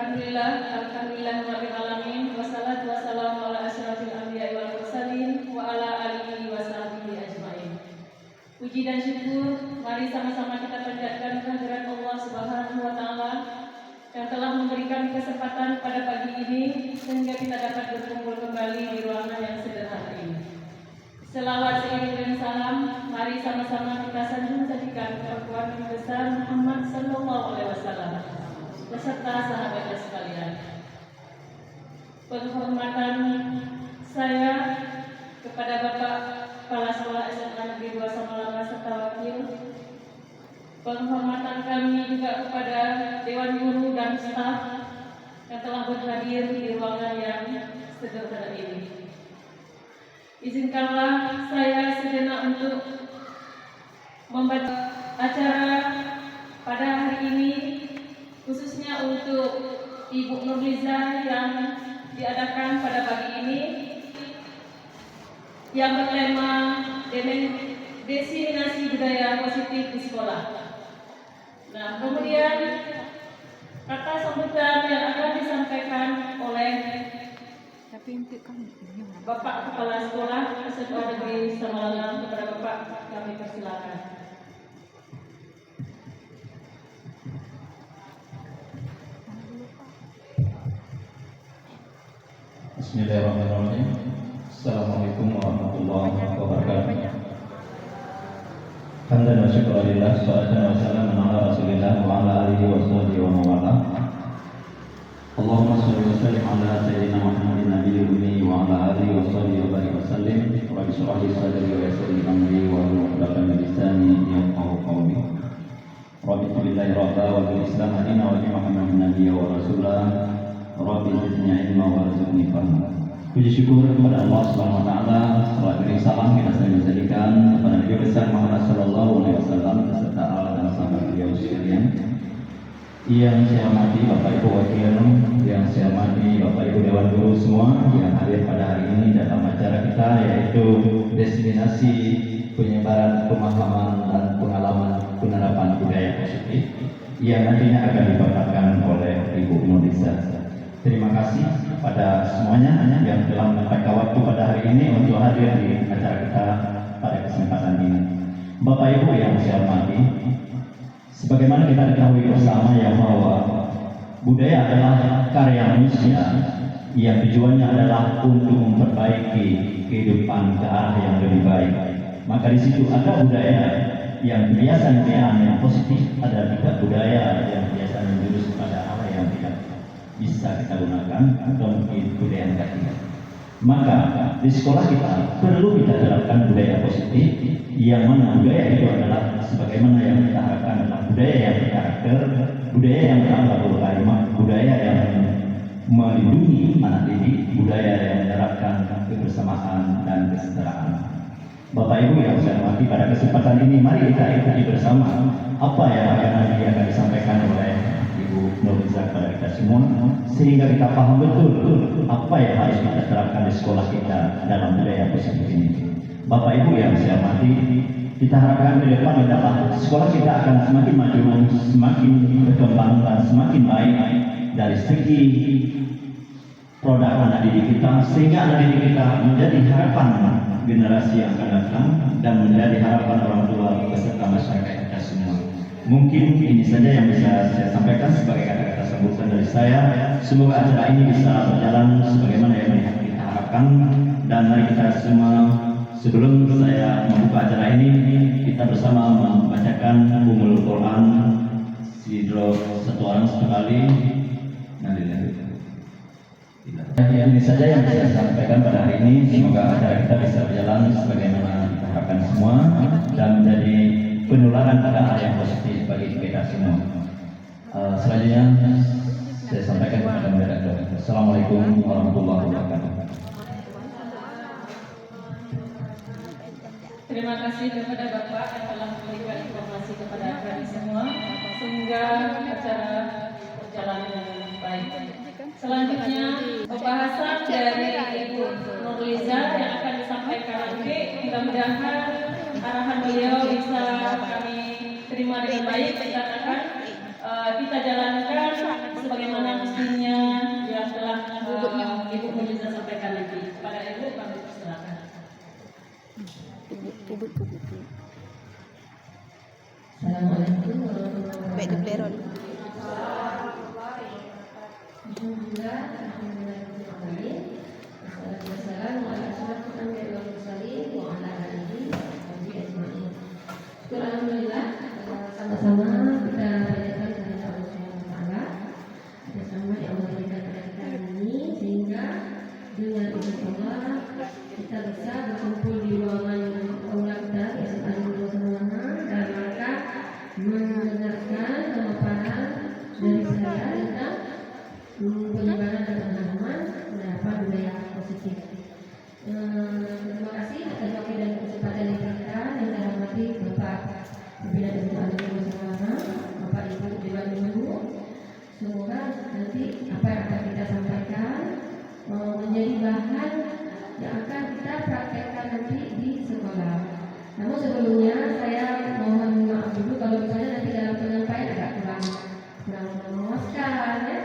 Rabbil alamin. Wassalatu wassalamu ala asyrafil anbiya'i wal mursalin wa ala alihi wa sahbihi ajmain. Puji dan syukur mari sama-sama kita panjatkan kehadirat Allah Subhanahu wa taala yang telah memberikan kesempatan pada pagi ini sehingga kita dapat berkumpul kembali di ruangan yang sederhana ini. Selawat seiring dengan salam, mari sama-sama kita sanjung sajikan kepada Nabi besar Muhammad sallallahu alaihi wasallam beserta sahabatnya sekalian. Penghormatan saya kepada Bapak Kepala Sekolah SMA Negeri 2 Samalangan serta wakil. Penghormatan kami juga kepada Dewan Guru dan staf yang telah berhadir di ruangan yang sederhana ini. Izinkanlah saya sejenak untuk membaca acara pada hari ini, khususnya untuk Ibu Nurliza yang diadakan pada pagi ini, yang bertema Destinasi Budaya Positif di Sekolah. Nah, kemudian kata sambutan yang akan disampaikan oleh Bapak Kepala Sekolah SMA Negeri Samalangan. Kepada Bapak kami persilakan. Bismillahirrahmanirrahim. Assalamualaikum warahmatullahi wabarakatuh. Hamdan wa syukurillah, salatan wa salamun ala rasulillah wa ala alihi wa sahbihi wa mawala. Allahumma salli wa sallim ala sayyidina Muhammadin nabiyil ummi wa ala alihi wa sahbihi wa barik wa sallim. Rabbi shrah li sadri wa yassir li amri wa hlul 'uqdatam min lisani yafqahu qawli. Rabbi billahi rabba wa bil islam hadina wa bi Muhammadin nabiyya wa rasulah. Rabbi zidni ilma warzuqni fahma. Puji syukur kepada Allah Subhanahu wa taala, salawat dan salam kita sampaikan kepada Nabi besar Muhammad sallallahu alaihi wasallam beserta Allah dan sahabat beliau sekalian. Yang saya hormati Bapak Ibu wakil, yang saya hormati Bapak Ibu Dewan Guru semua yang hadir pada hari ini dalam acara kita, yaitu destinasi penyebaran pemahaman dan pengalaman penerapan budaya positif yang nantinya akan dibawakan oleh Ibu Nurliza. Terima kasih kepada semuanya yang telah menyempatkan waktu pada hari ini untuk hadir di acara kita pada kesempatan ini. Bapak Ibu yang saya hormati, sebagaimana kita ketahui bersama yang bahwa budaya adalah karya manusia yang tujuannya adalah untuk memperbaiki kehidupan ke arah yang lebih baik. Maka di situ ada budaya yang kebiasaan-kebiasaan yang positif, ada juga budaya yang biasa menjurus kepada hal yang tidak bisa kita gunakan atau mungkin budaya negatif. Maka di sekolah kita perlu kita terapkan budaya positif, yang mana budaya itu adalah sebagaimana yang kita harapkan adalah budaya yang berkarakter, budaya yang berakhlakul karimah, budaya yang melindungi anak didik, budaya yang menerapkan kebersamaan dan kesetaraan. Bapak Ibu yang saya hormati, pada kesempatan ini mari kita ikuti bersama apa yang akan disampaikan oleh Ibu Nurliza kepada kita semua, sehingga kita paham betul apa yang harus kita terapkan di sekolah kita dalam budaya positif ini. Bapak Ibu yang saya hormati, kita harapkan ke depan adalah sekolah kita akan semakin maju, semakin berkembang dan semakin baik dari segi produk anak didik kita, sehingga anak didik kita menjadi harapan generasi yang akan datang dan menjadi harapan orang tua beserta masyarakat kita semua. Mungkin ini saja yang bisa saya sampaikan sebagai kata-kata sambutan dari saya. Semoga acara ini bisa berjalan sebagaimana yang kita harapkan, dan mari kita semua, sebelum saya membuka acara ini, kita bersama membacakan Ummul Quran sidro satu orang sekali. Ini saja yang bisa saya sampaikan pada hari ini. Semoga acara kita bisa berjalan sebagaimana kita harapkan semua dan menjadi penularan pada hal yang positif bagi kita semua. Selanjutnya saya sampaikan kepada moderator. Assalamualaikum warahmatullahi wabarakatuh. Terima kasih kepada Bapak yang telah memberikan informasi kepada kami semua sehingga acara berjalan dengan baik. Selanjutnya pembahasan dari Ibu Nurliza yang akan disampaikan nanti, mudah-mudahan arahan beliau bisa kami terima dengan baik dan akan kita jalankan sebagaimana mestinya Ibu Mujiza sampaikan nanti. Kepada Ibu kami persilakan. Assalamualaikum warahmatullahi wabarakatuh. Alhamdulillah, alhamdulillah. Wassalatu wassalamu ala asyrofil anbiya'i wal mursalin wa ala alihi wa sahbihi ajma'in. Syukur alhamdulillah, sama-sama kita panjatkan kepada Allah Subhanahu wa taala atas rahmat yang Allah berikan kepada kita hari ini, sehingga dengan izin Allah kita bisa berkumpul di ruangan aula kita SMA Negeri Semana dalam rangka mendengarkan pemaparan dari saya tentang penyebaran dan pemahaman pendapat budaya positif. Terima kasih atas waktu dan kesempatan yang diberikan. Yang saya hormati Bapak Pimpinan SMA Negeri Semana, Bapak Ibu Dewan Guru. Semoga nanti apa yang akan kita sampaikan menjadi bahan yang akan kita praktekkan nanti di sekolah. Namun sebelumnya saya mohon maaf dulu kalau misalnya nanti dalam penyampaian agak kurang memuaskan ya.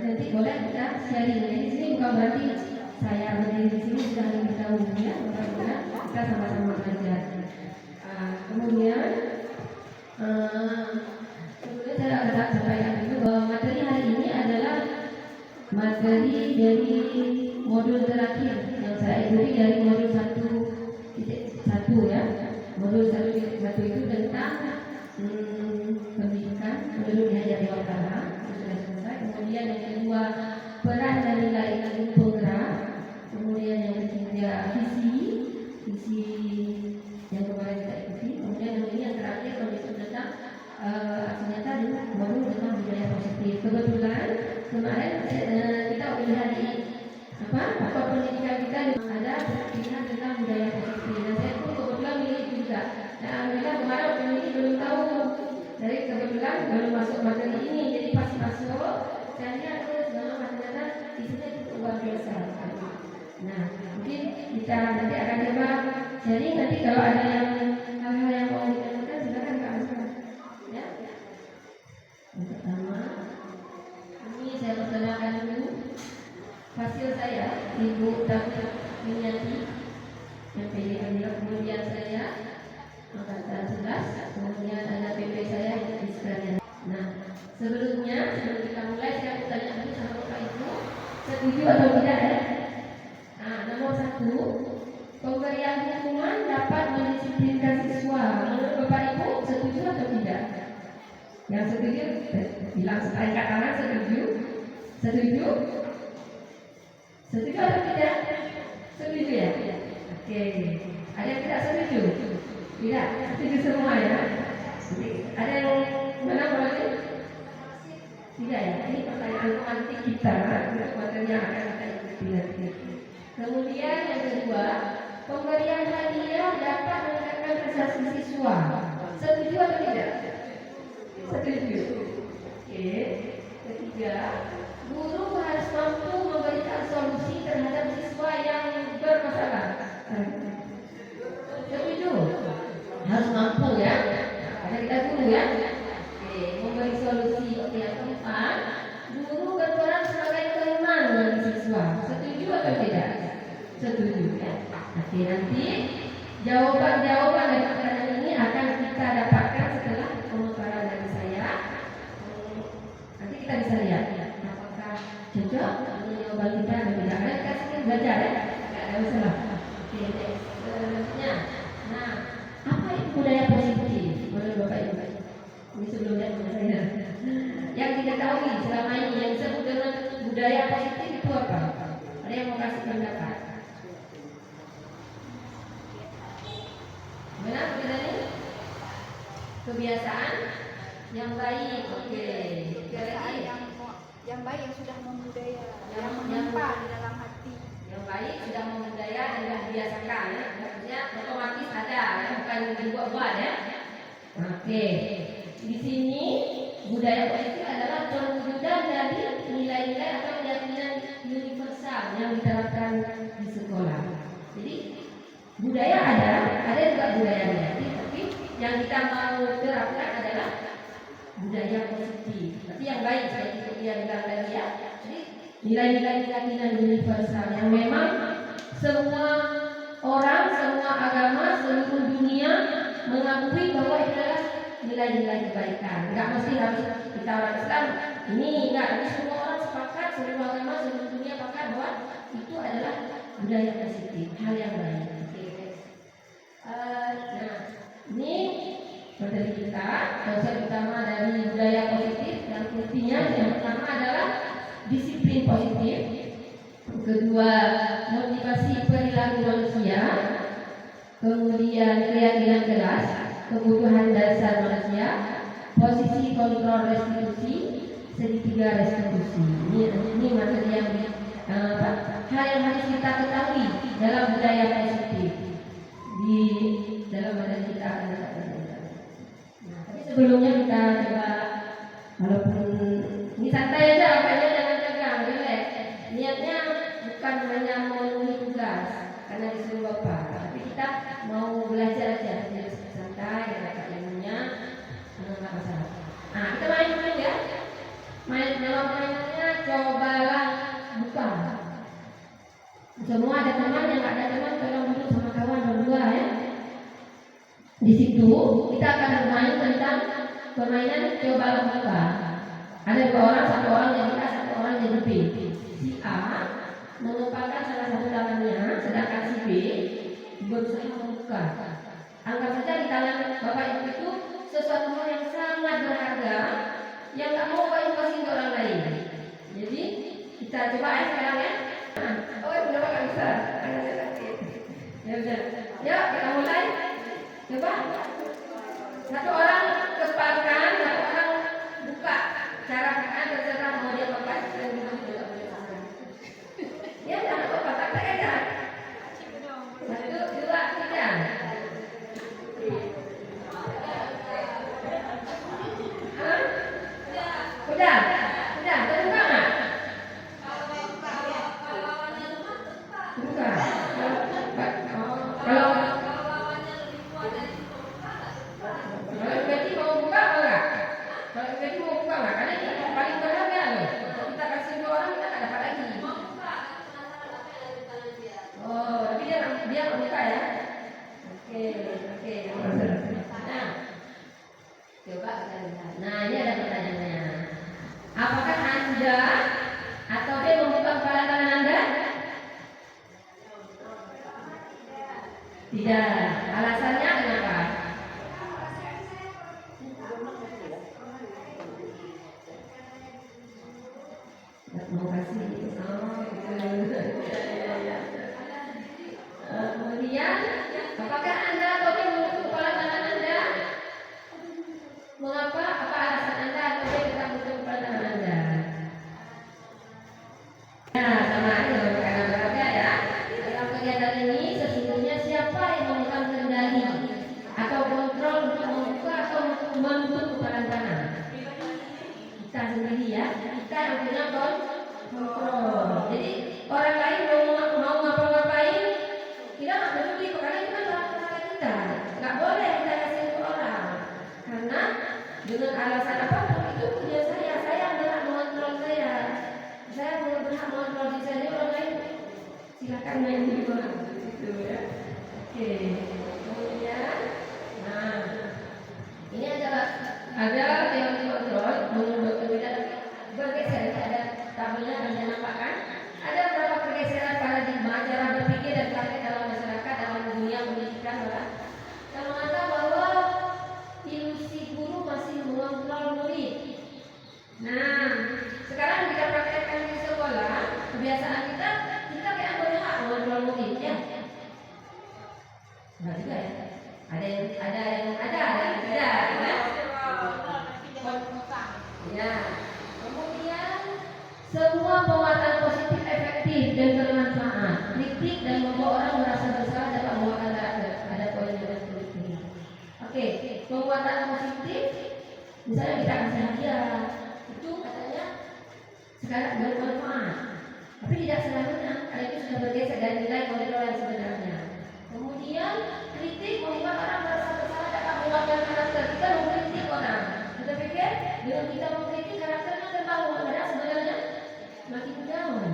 Nanti boleh kita sharing. Jadi di sini bukan berarti saya berdiri di sini sudah lebih tahu ya, mudah-mudahan kita sama-sama belajar. Kemudian sebelumnya saya akan sampaikan dulu bahwa materi hari ini adalah materi dari modul terakhir yang saya ikuti dari modul 1.1 ya. Modul 1.1 itu tentang pendidikan menurut Ki Hajar Dewantara, sudah selesai. Kemudian yang kedua peran dan nilai ilmu penggerak. Kemudian yang ketiga visi yang kemarin kita ikuti. Kemudian yang terakhir kondisi tentang ternyata dengan modul tentang budaya positif. Kebetulan kemarin kita melihat di apa pendidikan kita ada pilihan tentang budaya positif. Dan saya pun kebetulan milih itu juga. Dan alhamdulillah kemarin pemilih belum tahu. Dari kebetulan baru masuk materi ini, jadi pas masuk saya lihat ternyata isinya cukup luar biasa. Nah, mungkin kita nanti akan coba sharing. Nanti kalau ada yang hal-hal yang mau ditanyakan silakan Kak Asma. Ya. Yang pertama, ini saya perkenalkan dulu hasil saya, Ibu David Minyati yang PDM. Kemudian saya angkatan 11, kemudian ada PP saya di sekalian. Nah, sebelum kita mulai saya mau tanya dulu sama Bapak Ibu, setuju atau tidak ya? Nah, nomor 1, pemberian hukuman dapat mendisiplinkan siswa. Menurut Bapak Ibu setuju atau tidak? Yang setuju bilang angkat tangan. Setuju? Setuju? Setuju atau tidak? Setuju ya? Oke. Ada yang tidak setuju? Tidak, setuju semua ya. Ada yang mana boleh? Tidak ya. Ini pertanyaan romantik kita, materi yang akan kita ikuti nanti. Kemudian yang kedua, pemberian hadiah dapat meningkatkan prestasi siswa. Setuju atau tidak? Setuju. Oke. Ketiga, guru harus mampu memberikan solusi terhadap siswa yang bermasalah. Setuju? Harus mampu ya. Karena kita guru ya. Oke, memberi solusi. Oke, yang keempat, guru berperan sebagai teman bagi siswa. Setuju atau tidak? Setuju ya. Oke, nanti jawaban-jawaban dari pertanyaan ini akan kita dapatkan setelah pemaparan dari saya. Nanti kita bisa lihat apakah cocok dengan jawaban kita atau tidak. Karena kita sering belajar ya. Tidak ada masalah. Oke, selanjutnya. Nah, apa itu budaya positif menurut Bapak Ibu? Ini sebelumnya saya yang diketahui selama ini yang disebut dengan budaya positif itu apa? Ada yang mau kasih pendapat? Benar tidak ini? Kebiasaan yang baik. Oke. Kebiasaan yang baik yang sudah membudaya, yang menimpa di dalam hati. Yang baik sudah membudaya dan sudah dibiasakan ya. Maksudnya otomatis ada ya, bukan dibuat-buat ya. Oke. Di sini budaya positif adalah perwujudan dari nilai-nilai atau keyakinan universal yang diterapkan di sekolah. Jadi budaya ada juga budaya negatif, tapi yang kita mau terapkan adalah budaya positif. Tapi yang baik seperti yang bilang tadi ya. Jadi nilai-nilai keyakinan universal yang memang semua orang, semua agama, seluruh dunia mengakui bahwa itu adalah nilai-nilai kebaikan. Enggak mesti harus kita orang Islam ini, enggak, ini semua orang sepakat, seluruh agama, seluruh dunia sepakat bahwa itu adalah budaya positif, hal yang baik. Nah, ini materi kita, konsep utama dari budaya positif dan intinya yang pertama adalah disiplin positif, kedua motivasi perilaku manusia, kemudian keyakinan jelas, kebutuhan dasar manusia, posisi kontrol restitusi, segitiga restitusi. Ini materi yang hal yang harus kita ketahui dalam budaya positif di dalam materi kita akan datang. Nah, tapi sebelumnya kita coba, walaupun ini santai aja, makanya jangan tegang, relax. Niatnya bukan hanya memenuhi tugas karena disuruh bapak, tapi kita mau belajar aja, jadi santai, dapat ilmunya, nggak masalah. Nah, kita main dulu ya. Main dalam mainannya, cobalah buka. Semua ada teman, yang nggak ada teman, tolong duduk sama kawan berdua ya. Di situ kita akan bermain tentang permainan cobalah buka. Ada dua orang, satu orang jadi A, satu orang jadi B. Si A mengepalkan salah satu tangannya, sedangkan si B berusaha membuka. Anggap saja di tangan bapak ibu itu sesuatu hal yang sangat berharga yang tak mau bapak ibu kasih ke orang lain. Jadi kita coba ya sekarang ya. Oh, udah nggak bisa. Ya udah. Yuk kita mulai. Coba. Satu orang kepalkan, satu orang buka. Cara terserah mau dia lepas dan tidak boleh pasang. Ya jangan lupa tak aja. 1, 2, 3. Udah, terbuka nggak? Buka. Kalau berarti mau buka enggak? Kalau berarti mau buka enggak? Karena ini yang paling berharga loh. Kalau kita kasih dua orang kita nggak dapat lagi. Oh, tapi dia mau buka ya? Oke. Nah, coba kita lihat. Nah, ini ada pertanyaannya. Apakah Anda atau B membuka kepala tangan Anda? Tidak. Alasannya kenapa? Mau kasih kemudian apakah Anda atau B membuka kepala tangan Anda? Mengapa? Apa alasan Anda atau B tetap membuka kepala tangan Anda? Ya, sama aja karena berharga ya. Dalam kegiatan ini sesungguhnya siapa yang memegang kendali atau kontrol untuk membuka atau menutup kepala tangan? Kita sendiri ya. Kita yang punya kontrol. Jadi orang lain mau ngapa-ngapain, kita nggak peduli karena itu kan barang kita. Nggak boleh kita kasih ke orang. Karena dengan alasan apapun itu punya saya yang berhak mengontrol saya. Saya berhak mengontrol diri saya, orang lain silakan main di luar gitu ya. Oke. Kemudian, nah ini ada teori kontrol menurut kemudian bergeser. Ada tabelnya Anda nampakkan. Ada beberapa pergeseran paradigma cara berpikir dan praktek dalam masyarakat dalam dunia pendidikan. Yang mengatakan bahwa ilusi guru masih mengontrol murid. Nah, sekarang kita praktekkan di sekolah, kebiasaan kita kayak berhak mengontrol murid ya. Enggak juga ya. Ada yang tidak, ya. Ya. Kemudian semua penguatan positif efektif dan bermanfaat. Kritik dan membawa orang merasa bersalah dapat membawakan karakter. Ada poin yang perlu ini. Oke, penguatan positif misalnya kita kasih hadiah. Itu katanya sekarang bermanfaat. Tapi tidak selamanya. Karena itu sudah bergeser dari nilai kontrol yang sebenarnya. Kemudian kritik membuat orang merasa bersalah dapat membawakan karakter. Kita mengkritik orang. Kita pikir dengan kita mengkritik karakternya terbangun, padahal sebenarnya makin jauh.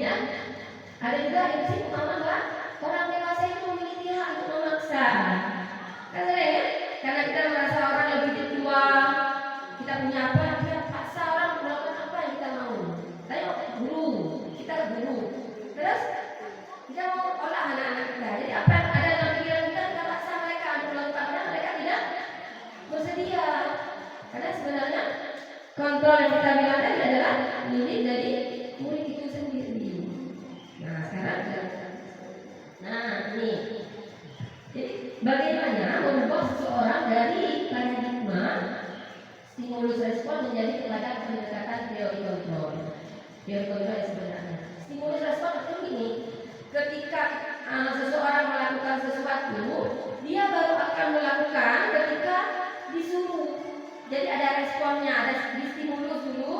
Kemudian ada juga yang sih pemahaman bahwa orang dewasa itu memiliki hak untuk memaksa. Kan sering ya? Karena kita merasa orang lebih tua, kita punya apa, kita paksa orang melakukan apa yang kita mau. Tanya guru, kita guru. Terus kita mau olah anak-anak kita. Jadi apa yang ada dalam pikiran kita paksa mereka untuk melakukan, karena mereka tidak bersedia. Karena sebenarnya kontrol yang kita bilang tadi adalah milik dari murid itu sendiri. Nah sekarang, ini. Jadi bagaimana membuat seseorang dari paradigma stimulus respon menjadi kepada pendekatan teori kontrol. Teori kontrol yang sebenarnya. Stimulus respon itu begini. Ketika seseorang melakukan sesuatu, dia baru akan melakukan ketika disuruh. Jadi ada responnya, ada distimulus dulu,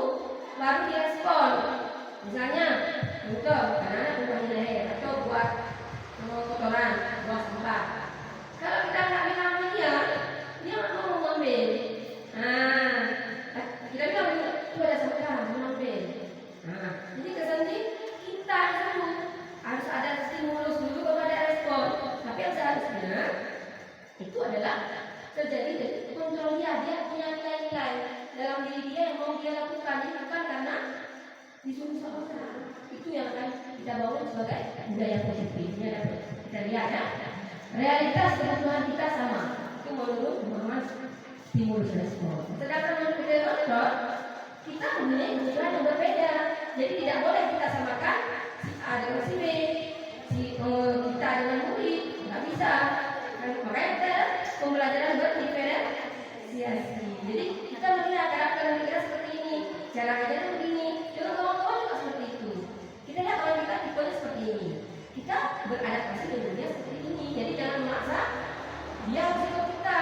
baru direspon. Misalnya, untuk anak-anak buang leher atau buat kotoran, buang sampah. Kalau kita nggak bilang dia nggak mau mengambil. Nah, kita bilang itu ada sampah, mengambil. Nah, jadi kesannya kita dulu harus ada stimulus dulu baru ada respon. Tapi yang seharusnya itu adalah terjadi dari kontrol dia punya nilai-nilai dalam diri dia yang mau dia lakukan. Ini bukan karena disuruh sama orang. Itu yang akan kita bangun sebagai budaya positifnya. Kita lihat ya, realitas kebutuhan kita sama. Itu menurut pemahaman stimulus respon. Sedangkan menurut budaya kontrol, kita mempunyai kebutuhan yang berbeda. Jadi tidak boleh kita samakan si A dengan si B, kita dengan murid, nggak bisa. Makanya pembelajaran berdiferensiasi. Jadi kita melihat karakter kita seperti ini, cara ngajarnya begini, juga kawan-kawan juga seperti itu. Kita lihat orang kita tipenya seperti ini, kita beradaptasi dengan dia seperti ini. Jadi jangan memaksa dia harus ikut kita,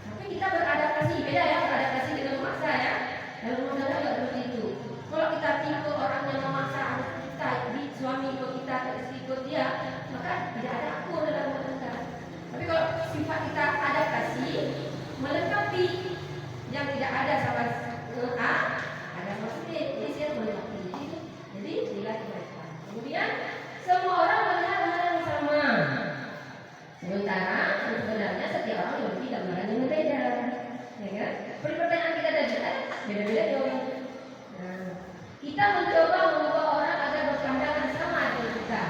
tapi kita beradaptasi. Beda ya, beradaptasi dengan memaksa ya. Dalam rumah tangga juga seperti itu. Kalau kita tipe orang yang memaksa harus kita, suami ikut kita, atau istri ikut dia, maka tidak ada akur dalam rumah tangga. Tapi kalau sifat kita adaptasi, melengkapi yang tidak ada sama A, ada sama B, jadi saya melengkapi. Jadi nilai kebaikan. Kemudian semua orang melihat hal yang sama. Sementara sebenarnya setiap orang memiliki gambaran yang berbeda. Ya kan? Seperti pertanyaan kita tadi, beda-beda dong. Nah, kita mencoba mengubah orang agar berpandangan sama dengan kita.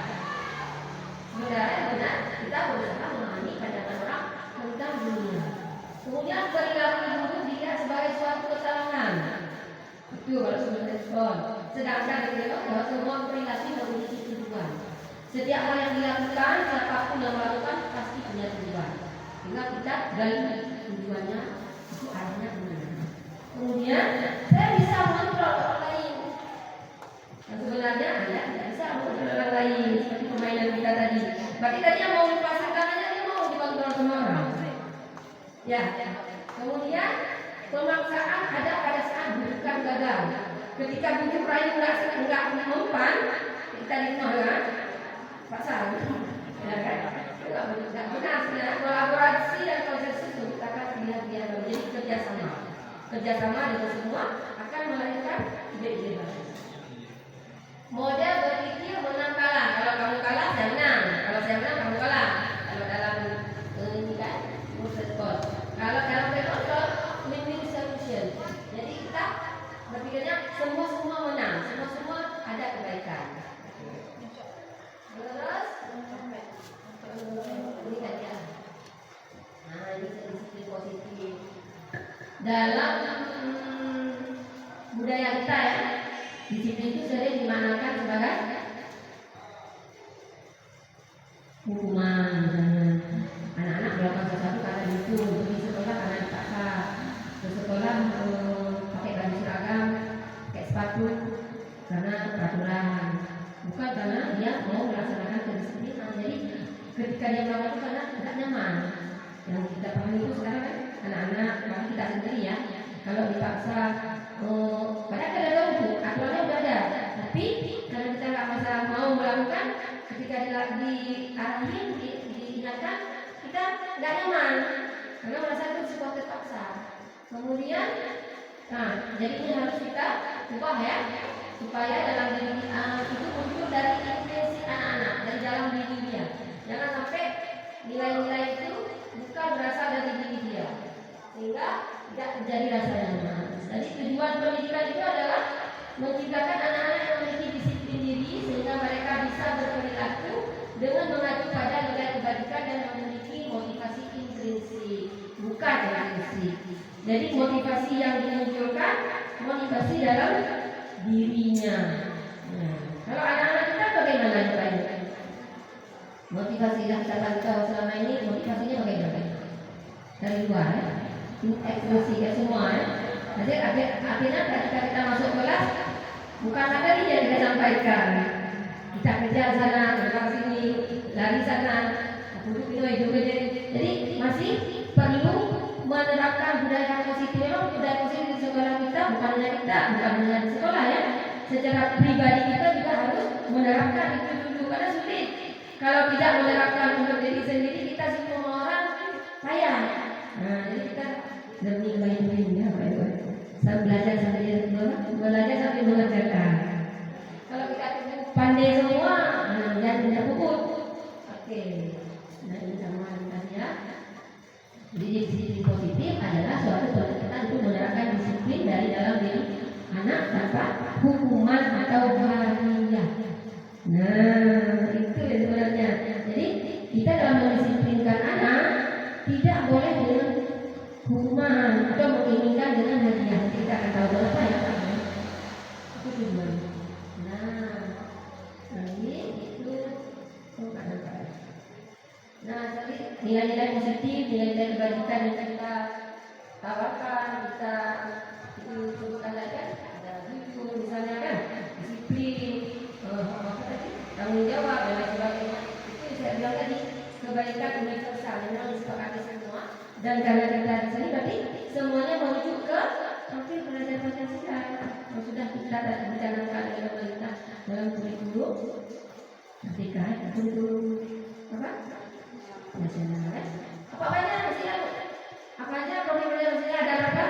Sebenarnya benar, kita berusaha memahami pandangan orang tentang dunia. Kemudian perilaku dulu dilihat sebagai suatu kesalahan. Itu kalau sudah respon. Sedangkan kita bahwa semua perilaku memiliki tujuan. Setiap hal yang dilakukan, siapapun yang melakukan pasti punya tujuan. Tinggal kita gali tujuannya itu arahnya kemana. Kemudian saya bisa mengontrol orang lain. Dan sebenarnya Anda tidak bisa mengontrol orang lain seperti permainan kita tadi. Berarti tadi yang mau dipasang tangannya dia mau dikontrol sama orang. Ya. Kemudian pemaksaan ada pada saat bukan gagal. Ketika bujuk rayu nggak mempan, kita di rumah kan, pasang, ya kan? Nggak benar. Kolaborasi dan konsensus menciptakan pilihan-pilihan baru. Jadi kerjasama dengan semua akan melahirkan ide-ide baru. Model berpikir menang kalah. Kalau kamu kalah, saya menang. Kalau saya menang, kamu kalah. Kalau dalam ini kan, respon. Kalau dalam kontrol, win-win solution. Jadi kita berpikirnya semua menang, semua ada kebaikan. Terus, ini kan ya. Nah, ini disiplin positif. Dalam budaya kita ya, disiplin itu sering dimanakan sebagai hukuman. Misalnya anak-anak melakukan sesuatu karena itu, pergi sekolah karena dipaksa, ke sekolah pakai baju seragam, pakai sepatu karena peraturan, bukan karena dia mau melaksanakan kedisiplinan. Jadi ketika dia melakukan itu karena tidak nyaman. Yang kita pahami itu sekarang kan anak-anak, bagi kita sendiri ya, kalau dipaksa padahal kita tahu itu aturannya udah ada, tapi kalau kita nggak mau melakukan, ketika diarahin, diingatkan, kita nggak nyaman karena merasa itu sesuatu terpaksa. Kemudian, nah jadi ini harus kita ubah ya. supaya dalam diri itu muncul dari intuisi anak-anak, dari dalam diri dia. Jangan sampai nilai-nilai itu bukan berasal dari diri dia, sehingga tidak terjadi rasa nyaman. Jadi tujuan pendidikan itu adalah menciptakan anak-anak yang memiliki disiplin diri sehingga mereka bisa berperilaku dengan mengacu pada nilai kebajikan dan memiliki motivasi intrinsik, bukan ekstrinsik. Jadi motivasi yang dimunculkan motivasi dalam dirinya. Nah, kalau anak-anak kita bagaimana caranya? Motivasi yang kita tahu selama ini motivasinya bagaimana? Dari luar, ekspresi ke semua. Jadi akhirnya ketika kita masuk kelas bukan materi yang kita sampaikan. Kita kejar sana, kejar sini, lari sana, duduk itu. Jadi masih perlu menerapkan budaya positif. Memang budaya positif di sekolah kita bukan hanya di sekolah ya. Secara pribadi kita juga harus menerapkan itu dulu karena sulit. Kalau tidak menerapkan untuk diri sendiri, kita semua orang payah. Nah, jadi kita demi kebaikan ya, Pak. Saya belajar sambil mengerjakan. Kalau kita pandai semua, dan tidak puput. Oke. Nah, ini sama ya. Jadi disiplin positif adalah suatu kita untuk menerapkan disiplin dari dalam diri anak tanpa hukuman atau hadiah. Nah, itu yang sebenarnya. Jadi kita dalam mendisiplinkan anak tidak boleh dengan hukuman atau menginginkan dengan hadiah. Kita akan tahu berapa ya Pak. Itu tujuan. Nah, ini itu apa? Nah, jadi nilai-nilai positif, nilai-nilai kebajikan yang kita tawarkan, kita itu sebutkan lagi kan, ada jujur misalnya kan, disiplin, tanggung jawab dan lain sebagainya. Itu saya bilang tadi kebaikan universal yang disepakati semua. Dan karena kita di sini berarti semuanya merujuk ke hampir belajar Pancasila yang sudah kita dicanangkan oleh pemerintah dalam kurikulum ketika kurikulum apa? Nasional. Apa aja mestinya? Apa aja kurikulum mestinya ada berapa?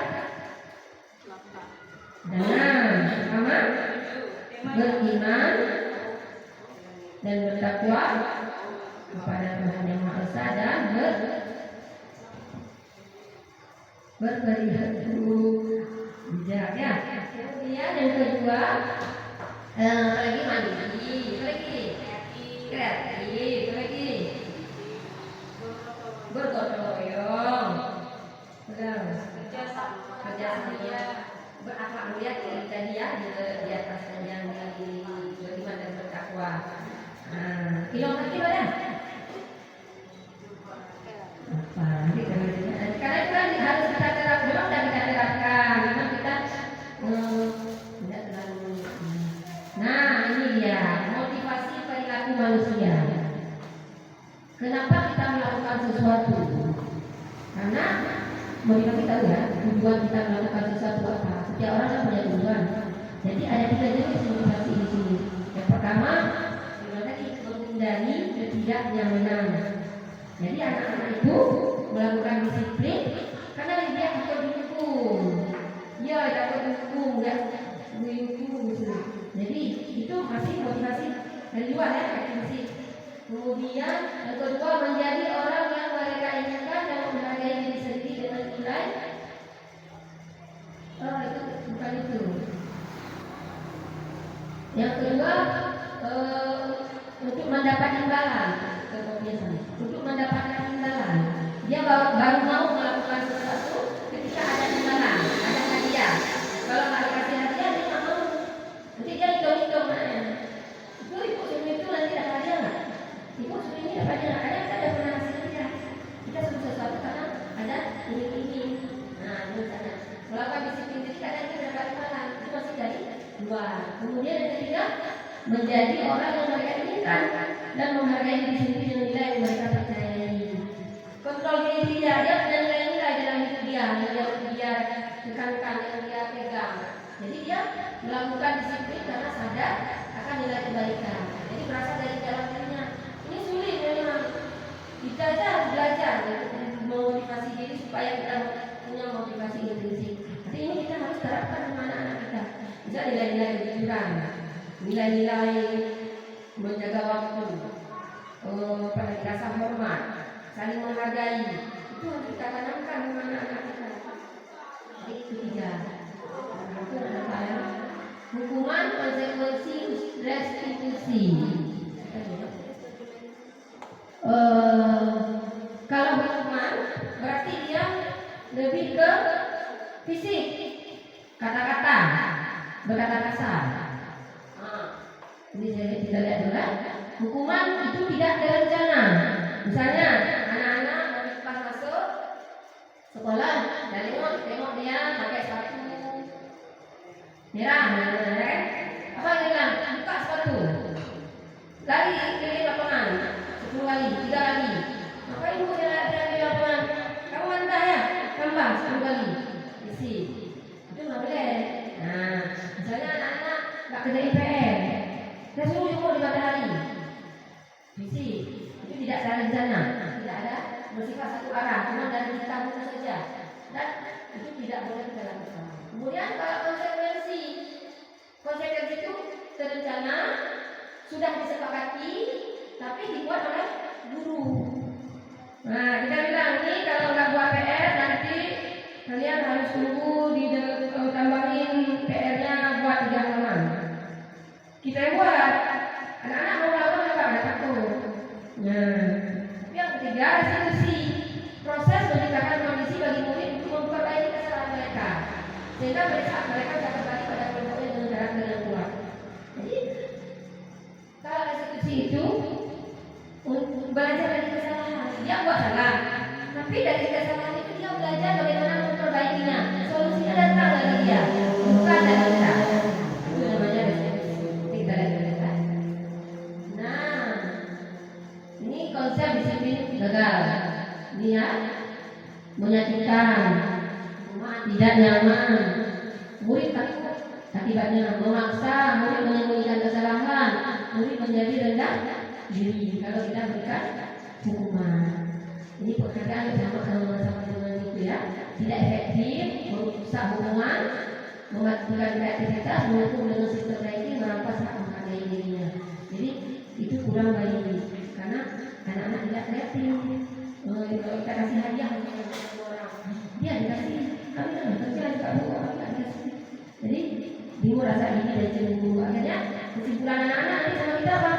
Pertama, beriman dan bertakwa kepada Tuhan Yang Maha Esa dan berperilaku bijak ya. Kemudian yang kedua lagi mandiri, lagi kreatif, lagi bergotong royong, kerja sama, berakhlak mulia tadi ya di atas yang beriman dan bertakwa. Kilong lagi ada? Karena itu kan harus kita terapkan, memang tidak kita terapkan, memang kita tidak terlalu. Nah, ini dia motivasi perilaku manusia. Kenapa kita melakukan sesuatu? Karena motivasi tahu ya, tujuan kita melakukan sesuatu apa? Setiap orang kan punya tujuan. Jadi ada 3 jenis motivasi di sini. Yang pertama, tadi menghindari ketidaknyamanan. Jadi anak-anak itu melakukan disiplin karena dia takut dihukum. Dia takut dihukum, nggak dihukum. Jadi itu masih motivasi dari luar ya, prinsip. Kemudian yang kedua menjadi orang yang mereka inginkan dan menghargai diri sendiri dengan nilai. Itu bukan itu. Yang kedua untuk mendapat imbalan. Untuk mendapatkan imbalan, dia baru mau melakukan sesuatu ketika ada imbalan, ada hadiah. Kalau nggak dikasih hadiah dia nggak mau. Nanti dia hitung-hitung ibu sini itu nanti dapat hadiah nggak? Ibu sini dapat hadiah nggak? Kita ada pernah kasih hadiah. Kita suruh sesuatu karena ada ini. Nah, misalnya melakukan disiplin jadi kadang kita dapat imbalan itu masih dari luar. Kemudian yang ketiga menjadi orang yang mereka inginkan dan menghargai diri sendiri dengan nilai yang mereka percayai. Kontrol diri dia punya nilai-nilai dalam hidup dia tekankan, yang dia pegang. Jadi dia melakukan disiplin karena sadar akan nilai kebaikan. Jadi berasal dari dalam dirinya. Ini sulit memang. Kita harus belajar memotivasi diri supaya kita punya motivasi intrinsik. Tapi ini kita harus terapkan sama anak-anak kita. Bisa nilai-nilai kejujuran, nilai-nilai menjaga waktu, rasa hormat, saling menghargai. Itu harus kita tanamkan sama anak-anak kita. Itu 3. Itu apa ya? Hukuman, konsekuensi, restitusi. Kalau hukuman berarti dia lebih ke fisik, kata-kata, berkata kasar. Ini kita lihat dulu. Hukuman itu tidak terencana. Misalnya anak-anak pas masuk sekolah, dan tengok dia pakai sepatu merah, kan? Apa dia bilang? Buka sepatu. Lari keliling lapangan 10 kali, 3 kali. Apa ibu dia di lapangan? Kamu mantap ya? Tambah 10 kali. Isi. Itu nggak boleh. Nah, misalnya anak-anak nggak kerjain PR, kita suruh jemur di matahari. Isi. Itu tidak terencana, tidak ada bersifat satu arah, cuma dari kita saja. Dan itu tidak boleh kita lakukan. Kemudian kalau konsekuensi itu terencana, sudah disepakati, tapi dibuat oleh guru. Nah, kita bilang nih kalau nggak buat PR nanti kalian harus tunggu tambahin PR-nya buat 3 halaman. Kita yang buat, anak-anak mau melakukan nggak ada takut. Nah, yang ketiga restitusi, proses menciptakan kondisi bagi murid untuk memperbaiki kesalahan mereka, sehingga mereka bisa kembali pada kelompoknya dengan karakter yang kuat. Jadi kalau restitusi itu belajar dari kesalahan, dia buat salah, tapi dari kesalahan itu dia belajar bagaimana memperbaikinya. Solusinya datang dari dia, bukan dari kita. Itu namanya restitusi. Kita lihat. Nah, ini konsep disiplin gagal. Ini ya, menyakitkan, tidak nyaman, murid takut. Akibatnya memaksa murid menyembunyikan kesalahan, murid menjadi rendah diri kalau kita berikan hukuman. Ini pekerjaan yang sama dengan itu ya, tidak efektif, merusak hubungan, mematikan kreativitas, mendukung dengan sistem rating, merampas hak menghargai dirinya. Jadi itu kurang baik karena anak-anak tidak kreatif. Kalau kita kasih hadiah ke orang, dia dikasih, kami tidak kerja di kampung, kami tidak dikasih. Jadi dia merasa ini dan cemburu. Akhirnya kesimpulan anak-anak ini sama kita apa?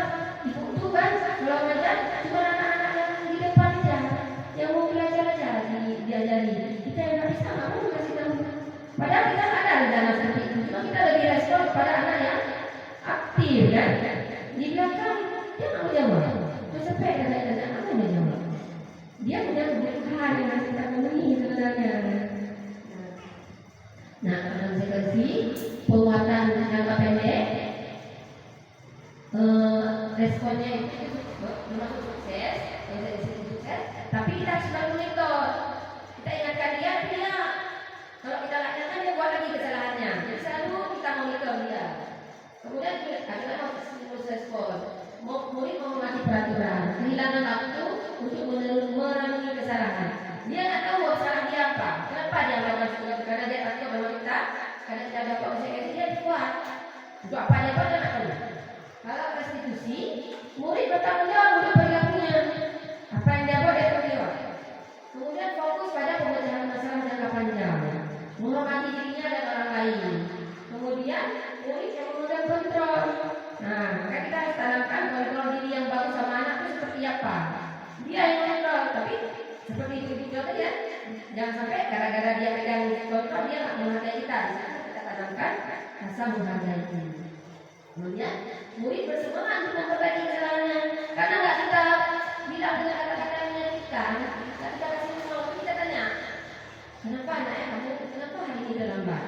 Ibu itu kan kalau ngajar cuma anak-anak yang di depan aja, yang mau belajar aja diajari. Kita yang nggak bisa, nggak mau kasih tahu. Padahal kita ada rencana seperti itu, cuma kita lebih respon pada anak yang aktif kan. Di belakang dia nggak mau jawab, sampai ada nggak mau jawab. Dia punya kebutuhan yang harus kita penuhi sebenarnya. Nah, konsekuensi penguatan jangka pendek, responnya itu termasuk sukses, tapi kita harus selalu monitor. Kita ingatkan dia, kalau kita lakukan dia buat lagi kesalahannya. Jadi selalu kita monitor dia. Kemudian adalah stimulus respon. Murid menghormati peraturan, kehilangan waktu untuk merenungi kesalahan. Dia nggak tahu salah dia apa. Kenapa dia melakukan sesuatu? Karena dia takut bahwa kita, karena kita dapat konsekuensi dia buat. Untuk apa dia buat dia nggak tahu. Kalau restitusi, murid bertanggung jawab untuk perilakunya. Apa yang dia buat dia tanggung jawab. Kemudian fokus pada pemecahan masalah jangka panjang, menghormati dirinya dan orang lain. Kemudian murid yang memegang kontrol. Nah, maka kita harus tanamkan kontrol diri yang bagus sama anak itu seperti apa. Dia yang kontrol, tapi seperti itu contoh ya. Jangan sampai gara-gara dia pegang kontrol dia nggak menghargai kita. Di sana kita tanamkan rasa menghargai. Kemudian murid bersemangat untuk memperbaiki kesalahannya. Karena nggak kita bilang dengan kata-kata yang menyakitkan, nggak kita kasih semangat, kita tanya, kenapa anaknya kamu? Kenapa hari ini terlambat?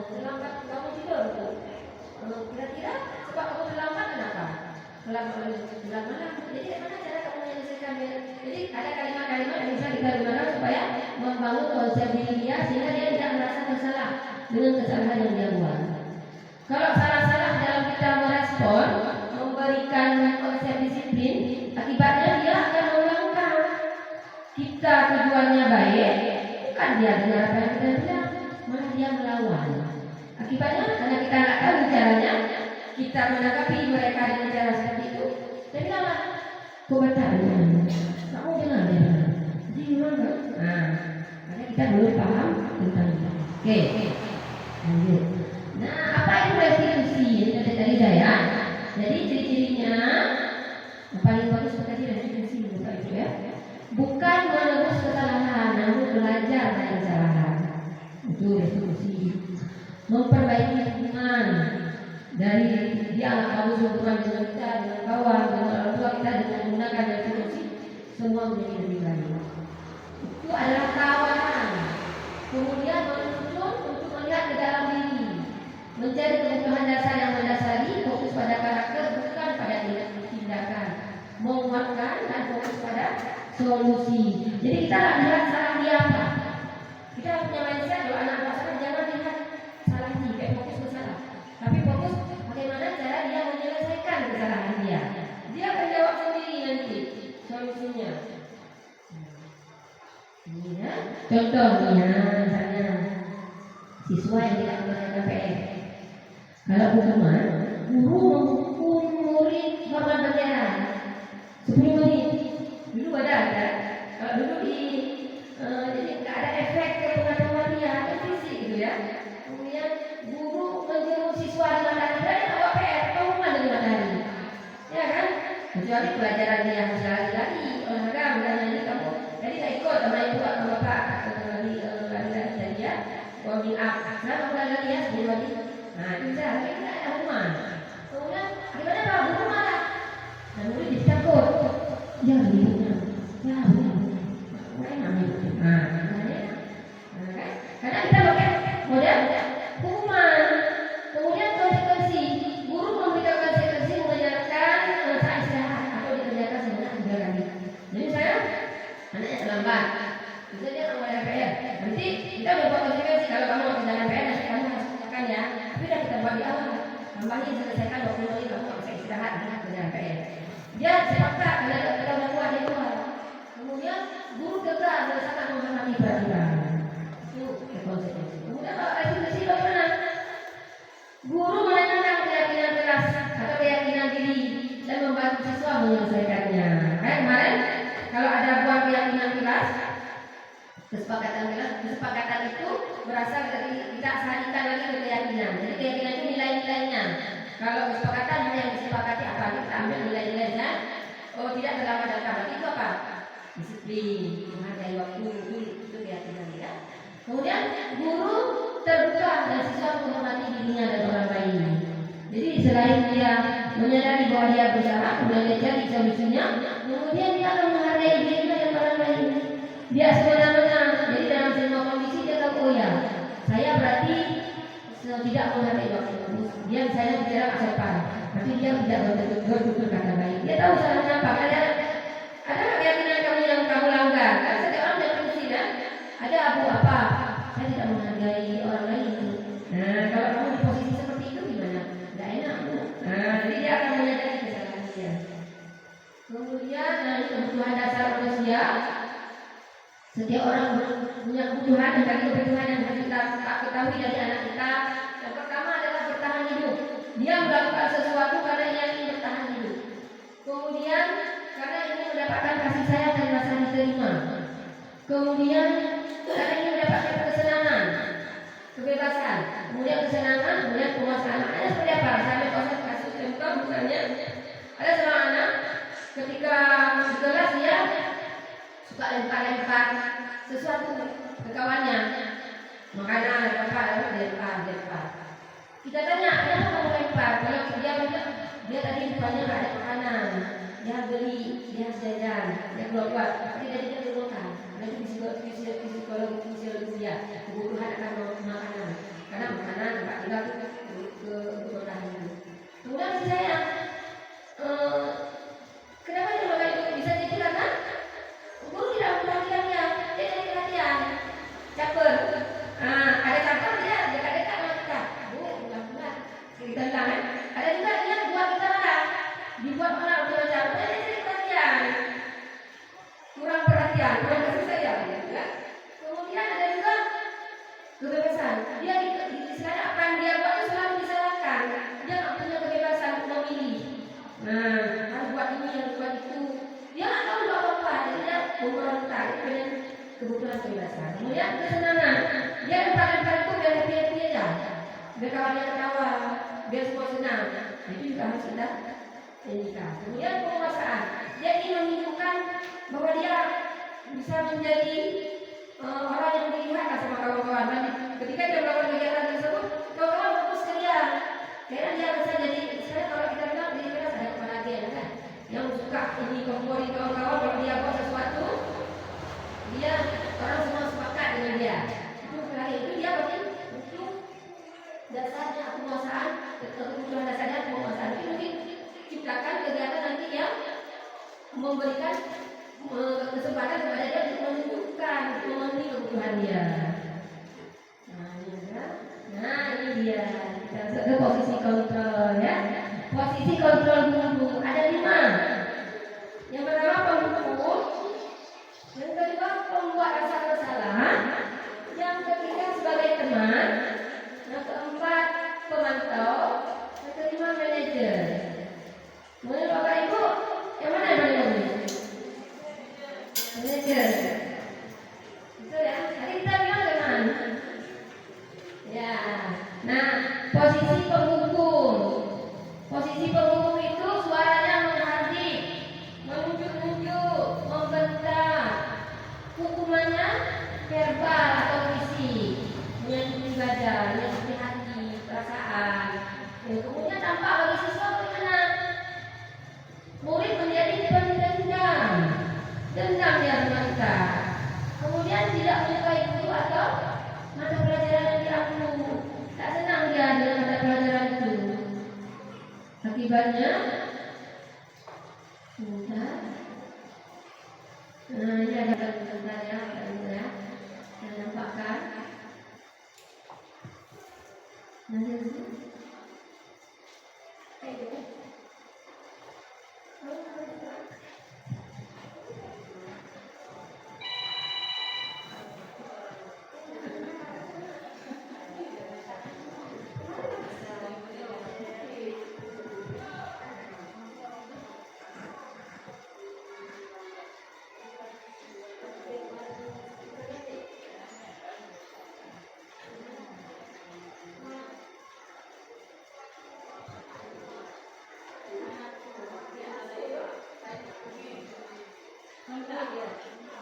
Terlambat kamu tidur. Kira-kira sebab kamu terlambat kenapa? Terlambat malam. Jadi mana cara kamu menyelesaikan? Jadi ada kalimat-kalimat yang bisa kita gunakan supaya membangun konsep diri dia sehingga dia tidak merasa bersalah dengan kesalahan yang dia buat. Kalau salah-salah dalam kita merespon, memberikan konsep disiplin, akibatnya dia akan melangkah. Kita tujuannya baik, bukan dia dengar apa yang kita bilang, malah dia melawan. Akibatnya karena kita nggak tahu caranya, kita menanggapi mereka dengan cara seperti itu. Tapi lama kok bertanya, kamu dengar ya? Jadi gimana? Nah, karena kita belum paham tentang itu. Oke, lanjut. Nah, apa itu restitusi? Ini tadi saya. Jadi ciri-cirinya yang paling bagus tadi restitusi, bukan itu ya? Bukan menebus kesalahan, namun belajar dari kesalahan. Itu restitusi. Memperbaiki hubungan dari dia tahu hubungan dengan kita, dengan kawan, dengan orang tua kita dengan menggunakan restitusi, semua menjadi lebih baik. Itu adalah tawaran. Kemudian menuntun untuk melihat ke dalam diri, mencari kebutuhan dasar yang mendasari, fokus pada karakter bukan pada tindakan, menguatkan dan fokus pada solusi. Jadi kita lihat salah dia apa. Kita punya mindset kalau anak pasangan jangan lihat salah dia, fokus ke salah, tapi fokus bagaimana cara dia menyelesaikan kesalahan dia. Dia akan jawab sendiri nanti solusinya. Ini ya. Contohnya misalnya siswa yang tidak mengerjakan PR. Kalau hukuman, guru menghukum murid hormat bendera 10 menit. Dulu ada. Kalau dulu jadi nggak ada efek ke pengetahuan dia, ada fisik gitu ya. Kemudian guru menjerumus siswa di matahari, dia bawa PR, hukuman dengan matahari, ya kan? Kecuali pelajaran dia harus lari-lari, olahraga, misalnya ini kamu, jadi saya ikut sama ibu atau bapak lari-lari tadi ya, warming up, nah kamu lari-lari ya sebelum lagi, nah itu bisa, tapi tidak ada hukuman. Kemudian gimana kalau guru marah, dan guru jadi takut, ya ibunya, ya benar. Karena kita pakai model hukuman, kemudian konsekuensi. Guru memberikan konsekuensi mengerjakan saat istirahat atau dikerjakan sebanyak 3 kali. Jadi saya anaknya terlambat, bisa dia mengerjakan PR. Nanti kita berbuat konsekuensi kalau kamu mengerjakan PR nanti kamu harus kerjakan ya. Tapi sudah kita buat di awal, tambahnya selesaikan 20 menit kamu bisa istirahat dan kerjakan PR. Dia sepaksa karena kita udah kuat di luar. Kemudian guru tegak berdasarkan menghormati peraturan. Itu konsekuensi. Kemudian kalau restitusi bagaimana? Guru menanamkan keyakinan keras atau keyakinan diri dan membantu siswa menyelesaikannya. Kayak kemarin kalau ada buah keyakinan keras, kesepakatan itu berasal dari kita sarikan lagi ke keyakinan. Jadi keyakinan itu nilai-nilainya. Kalau kesepakatan hanya yang disepakati apa? Kita ambil nilai-nilainya. Oh tidak terlambat dan kabar itu apa? Disiplin, menghargai waktu, itu keyakinan ya. Kemudian guru terbuka dan siswa menghormati dirinya dan orang lain. Jadi selain dia menyadari bahwa dia berusaha, kemudian dia cari solusinya, kemudian dia akan menghargai dirinya dan orang lain. Dia semena-mena. Jadi dalam semua kondisi dia tahu, oh ya, saya berarti tidak menghargai waktu. Dia misalnya bicara sopan, tapi dia tidak bertutur kata baik. Dia tahu salahnya apa. Ada keyakinan kamu yang kamu langgar. Kan setiap orang punya prinsip ya. Ada abu apa? Saya tidak menghargai orang lain. Nah, kalau kamu di posisi seperti itu gimana? Tidak enak bu. Nah, jadi dia akan menyadari kesalahan dia. Kemudian dari kebutuhan dasar manusia, setiap orang punya kebutuhan dan dari kebutuhan yang kita ketahui dari anak kita. Yang pertama adalah bertahan hidup. Dia melakukan sesuatu karena ia ingin bertahan hidup. Kemudian karena ingin mendapatkan kasih sayang dan rasa diterima. Kemudian karena ingin mendapatkan kesenangan, kebebasan. Kemudian kesenangan, kemudian penguasaan. Ada seperti apa? Sampai proses kasus contoh misalnya ada seorang anak ketika di kelas dia suka lempar sesuatu ke kawannya, makanan apa lempar. Kita tanya, kenapa kamu lempar? Kalau dia tadi rupanya nggak ada makanan, dia beli, dia jajan, dia keluar, tapi dia tidak makan. Nanti fisiologi dia kebutuhan akan makanan, karena makanan tempat tinggal ke bertahan hidup. Kemudian saya, kenapa dia makan itu? Bisa jadi karena guru tidak memperhatikan dia tidak perhatian, caper. Ada caper dia dekat-dekat sama kita. Bukan cerita tentang ada juga dia buat kita marah, dibuat marah oleh macam. Dia tidak perhatian, kurang perhatian, kurang kasih sayang. Ya. Kemudian ada juga kebebasan. Dia sekarang apa yang dia dengan kebutuhan kebebasan. Kemudian kesenangan, dia lempar-lempar itu biar happy aja, biar kawannya ketawa, biar semua senang. Itu juga harus kita nikah. Kemudian penguasaan, dia ingin menunjukkan bahwa dia bisa menjadi orang yang dilihat sama kawan-kawan. Dan ketika dia melakukan kegiatan tersebut, kawan-kawan fokus ke dia. Karena dia bisa jadi, misalnya kalau kita bilang di kelas ada kepala dia kan, yang suka ini kompori kawan-kawan kalau dia buat sesuatu, dia orang semua sepakat dengan dia. Itu dia berarti itu dasarnya penguasaan, kebutuhan dasarnya penguasaan. Itu mungkin ciptakan kegiatan nanti yang memberikan kesempatan kepada dia untuk menunjukkan, memenuhi kebutuhan dia. Nah ini dia. Kita masuk ke posisi kontrol ya. Posisi kontrol guru ada 5. Yang pertama pemukul, yang kedua pembuat rasa bersalah, yang ketiga sebagai teman, yang keempat pemantau, yang kelima manajer. Menurut Bapak Ibu, yang mana yang paling bagus? Manajer. Betul ya? Tadi kita bilang teman. Ya. Nah, posisi penghukum. Posisi penghukum itu suaranya menghardik, menunjuk-nunjuk, membentak. Hukumannya verbal atau fisik, menyakiti badan, menyakiti hati, perasaan. Kemudian dampak bagi siswa bagaimana? Murid menjadi pendendam, dendam dia dengan kita. Kemudian tidak menyukai guru atau mata pelajaran yang diampu, tak senang dia dengan mata pelajaran itu. Akibatnya, mudah. Nah, ini ada gambar ya, saya nampakkan. Nanti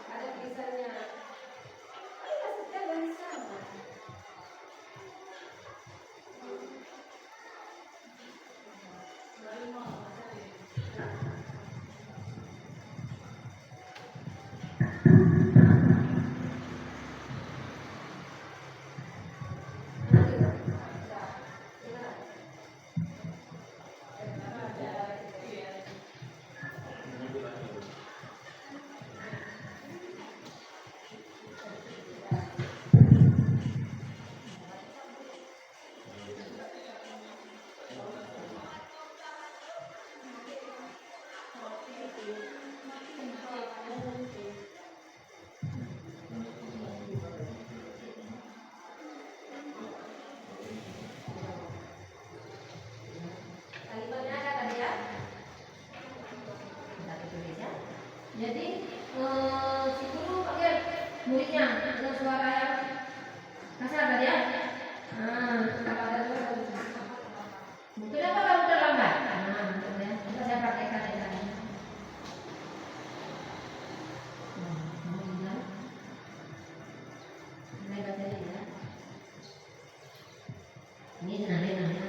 ada tulisannya. Maksudnya dari sama. Jadi si guru panggil muridnya dengan suara yang kasar tadi ya. Kenapa kamu terlambat? Coba saya praktekkan ya. Mulai bacanya ya. Ini tenang.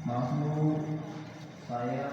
Maaf Bu, saya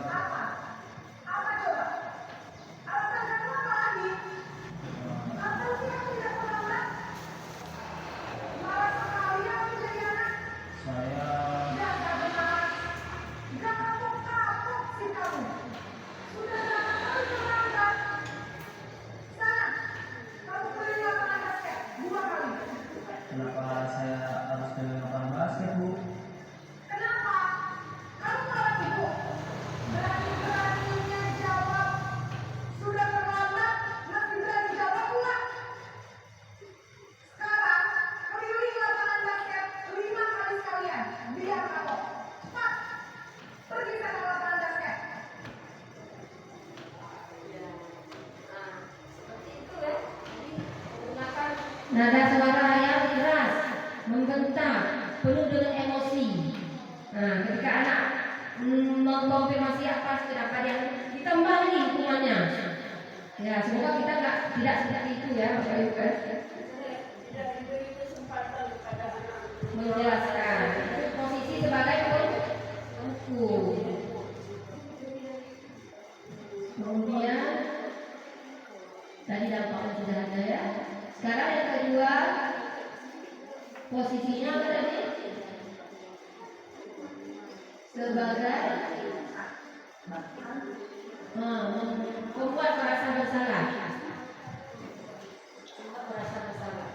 nada suara yang keras, membentak, penuh dengan emosi. Nah, ketika anak mengkonfirmasi apa sedangkan yang ditambahi hukumannya. Ya, semoga kita tidak seperti itu ya, Bapak Ibu kan. Tidak diberi kesempatan kepada anak Menjelaskan itu posisi sebagai penghukum. Kemudian tadi dampaknya sudah ada ya. Sekarang yang kedua, posisinya apa tadi? Sebagai membuat merasa bersalah. Merasa bersalah.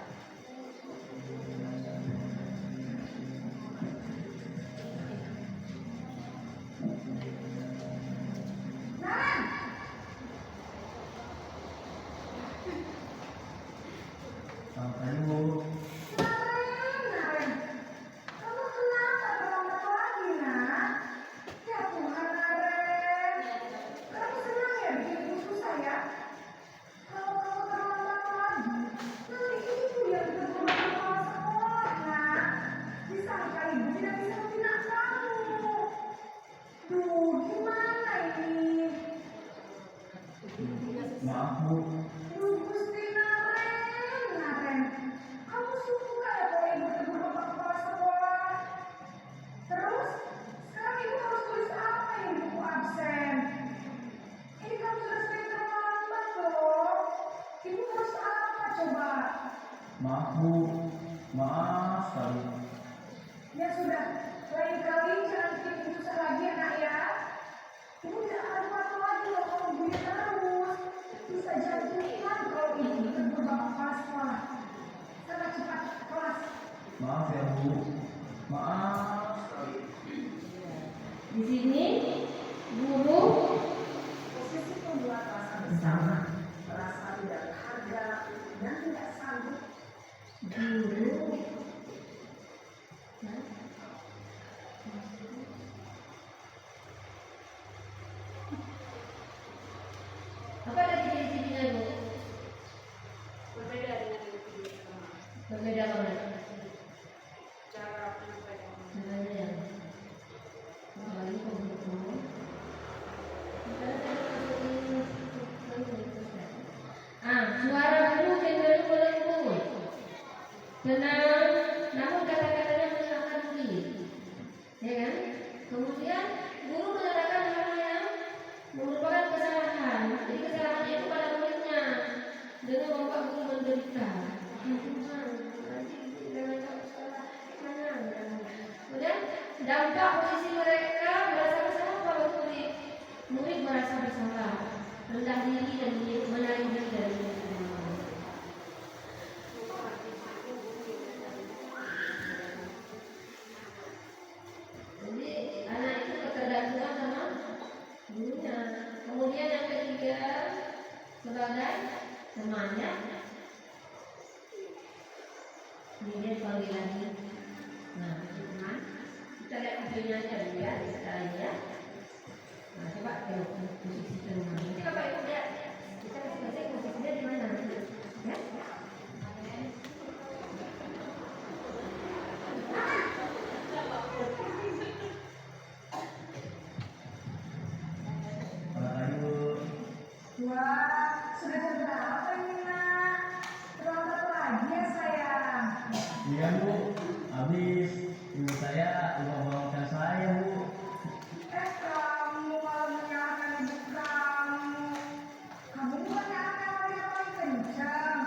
Maaf Bu, maaf Bu, maaf sekali. Ya sudah, lain kali jangan bikin susah lagi anak ya. Ibu tidak akan waktu lagi loh kalau bunyi terus. Bisa jatuhkan kalau ibu ditegur bapak kepala sekolah. Sana cepat ke kelas. Maaf ya Bu, maaf sekali. Di sini guru Posisi membuat rasa bersalah, merasa tidak berharga, dan tidak sanggup. guru apa tadi ciri-cirinya Bu? berbeda dengan yang video pertama. Berbeda banget. Cara penyampaian. Caranya. Apalagi penghukum. Suara guru cenderung melengkung, tenang, namun kata-katanya menyenangkan diri, ya kan? Kemudian guru mengatakan hal-hal yang merupakan kesalahan, jadi kesalahannya itu pada muridnya, dengan membuat guru menderita. Kemudian dampak posisi mereka merasa bersalah pada murid, murid merasa bersalah, rendah diri dan menarik diri dari lingkungan. Jadi anak itu ketergantungan sama gurunya. Kemudian yang ketiga sebagai temannya, ini dia panggil lagi. Nah, teman, kita lihat videonya aja dulu ya, sekali ya. Nah, coba tengok posisi teman. Nanti Bapak Ibu lihat, kita kasih tahu posisinya di mana, ya? Wah, sudah jam berapa ini nak? Terlambat lagi ya sayang. Iya Bu, habis ibu saya lupa bangunkan saya Bu. Kamu malah menyalahkan ibu kamu. Kamu bukan nyalakan orang yang paling kencang.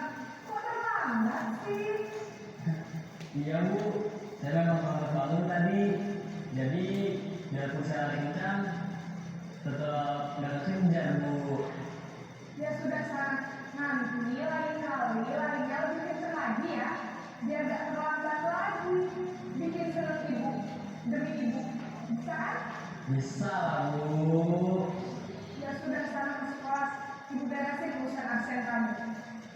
Kok terlambat sih? Iya Bu, saya memang terlambat bangun tadi. Jadi biarpun saya lari kencang, tetap nggak kesenjang Bu. Ya sudah sang, nanti lain kali larinya lebih kencang lagi ya. Biar gak terlambat lagi. Bikin seneng ibu demi ibu. Bisa kan? Bisa lah Bu. Ya sudah sana ke sekolah. Ibu beresin urusan absen kamu.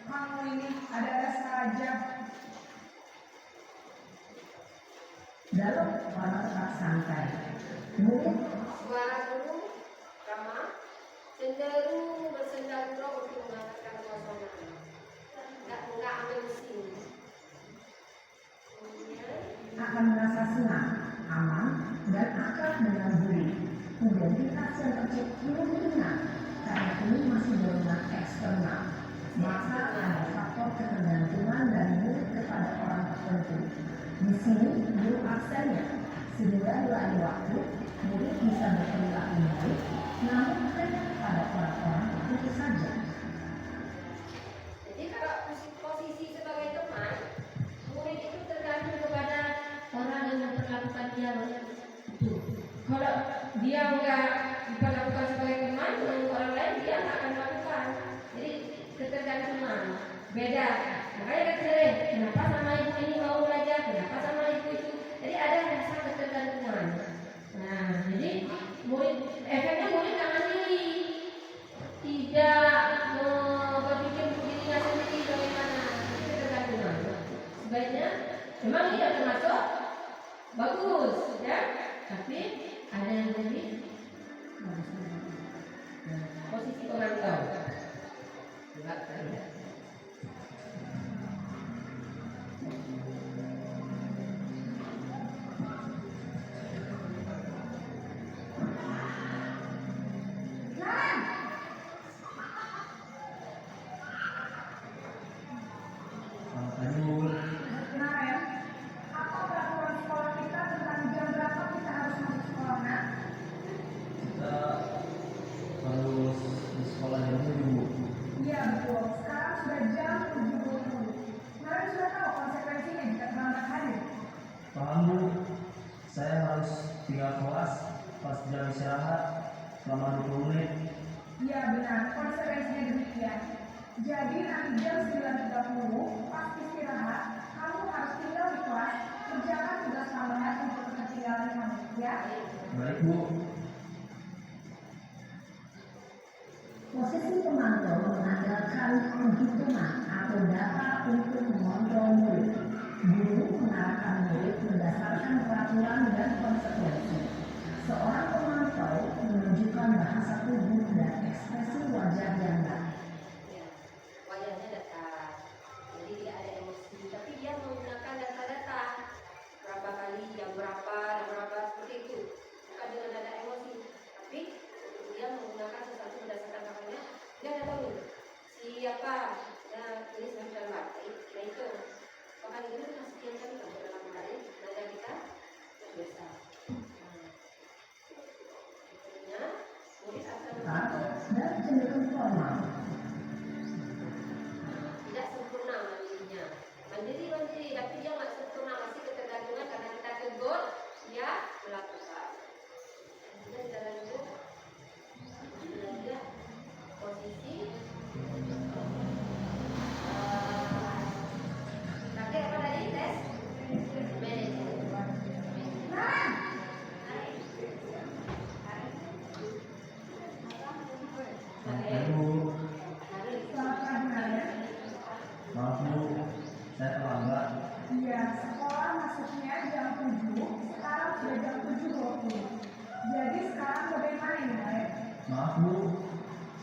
Kamu ini ada-ada saja. Dalam warna tetap santai. Kemudian Suara guru ramah, cenderung bersenda gurau untuk mengangkatkan suasana. Enggak ambil mesin. senang, aman, dan akrab dengan guru. Identitas yang tercipta ringan karena ini masih dominan eksternal. Maka ada faktor ketergantungan dari murid kepada orang tertentu. Di sini guru absennya, sehingga di lain waktu murid bisa berperilaku baik, namun hanya pada orang-orang tertentu saja. Jadi kalau posisi sebagai teman, murid itu tergantung kepada orang yang memperlakukan dia itu. Kalau dia enggak diperlakukan sebagai teman dengan orang lain, dia nggak akan melakukan. Jadi ketergantungan beda. Makanya kita sering, kenapa sama ibu ini mau belajar, kenapa sama ibu itu. Jadi ada rasa ketergantungan. Nah, jadi murid efeknya murid akan mandiri, tidak berpikir untuk dirinya sendiri bagaimana. Itu ketergantungan. Sebaiknya memang dia termasuk bagus, ya. Tapi ada yang lebih posisi pemantau. Enggak ada. Kemarin, apa peraturan sekolah kita tentang jam berapa kita harus masuk sekolah, Nak? Kita harus di sekolah jam 7. Iya betul, sekarang sudah jam 7.20. Kemarin sudah tahu konsekuensinya jika terlambat hadir. Paham Bu? Saya harus tinggal kelas pas jam istirahat selama 20 menit. Iya benar, konsekuensinya demikian. Jadi nanti jam 9.30 pas istirahat, kamu harus tinggal di kelas, kerjakan tugas tambahan untuk ketinggalan kamu, ya? Baik Bu. Posisi pemantau mengandalkan penghitungan atau data untuk mengontrol murid. Guru mengarahkan murid berdasarkan peraturan dan konsekuensi. Seorang pemantau menunjukkan bahasa tubuh dan ekspresi wajah yang baik. Ya, wajahnya datar, jadi tidak ada emosi, tapi dia menggunakan data-data berapa kali, jam berapa, dan berapa seperti itu, bukan dengan ada emosi, tapi dia menggunakan sesuatu berdasarkan namanya. Dia ada tahu siapa, ya ini sudah baik, nah itu, bahkan itu kan sekian kali kalau dalam hari belajar kita biasa. Murid akan Dan cenderung formal. tidak sempurna mandirinya. Mandiri, tapi dia nggak sempurna, masih ketergantungan karena kita tegur, dia melakukan. Kita tidak lanjut, belajar posisi. Tapi apa tadi tes? Manajemen. Baik Bu. Selamat pagi, Naya. Maaf Bu, saya terlambat. Iya, sekolah masuknya jam 7, sekarang sudah jam 7.20. Jadi sekarang bagaimana ini, Naya? Maaf Bu,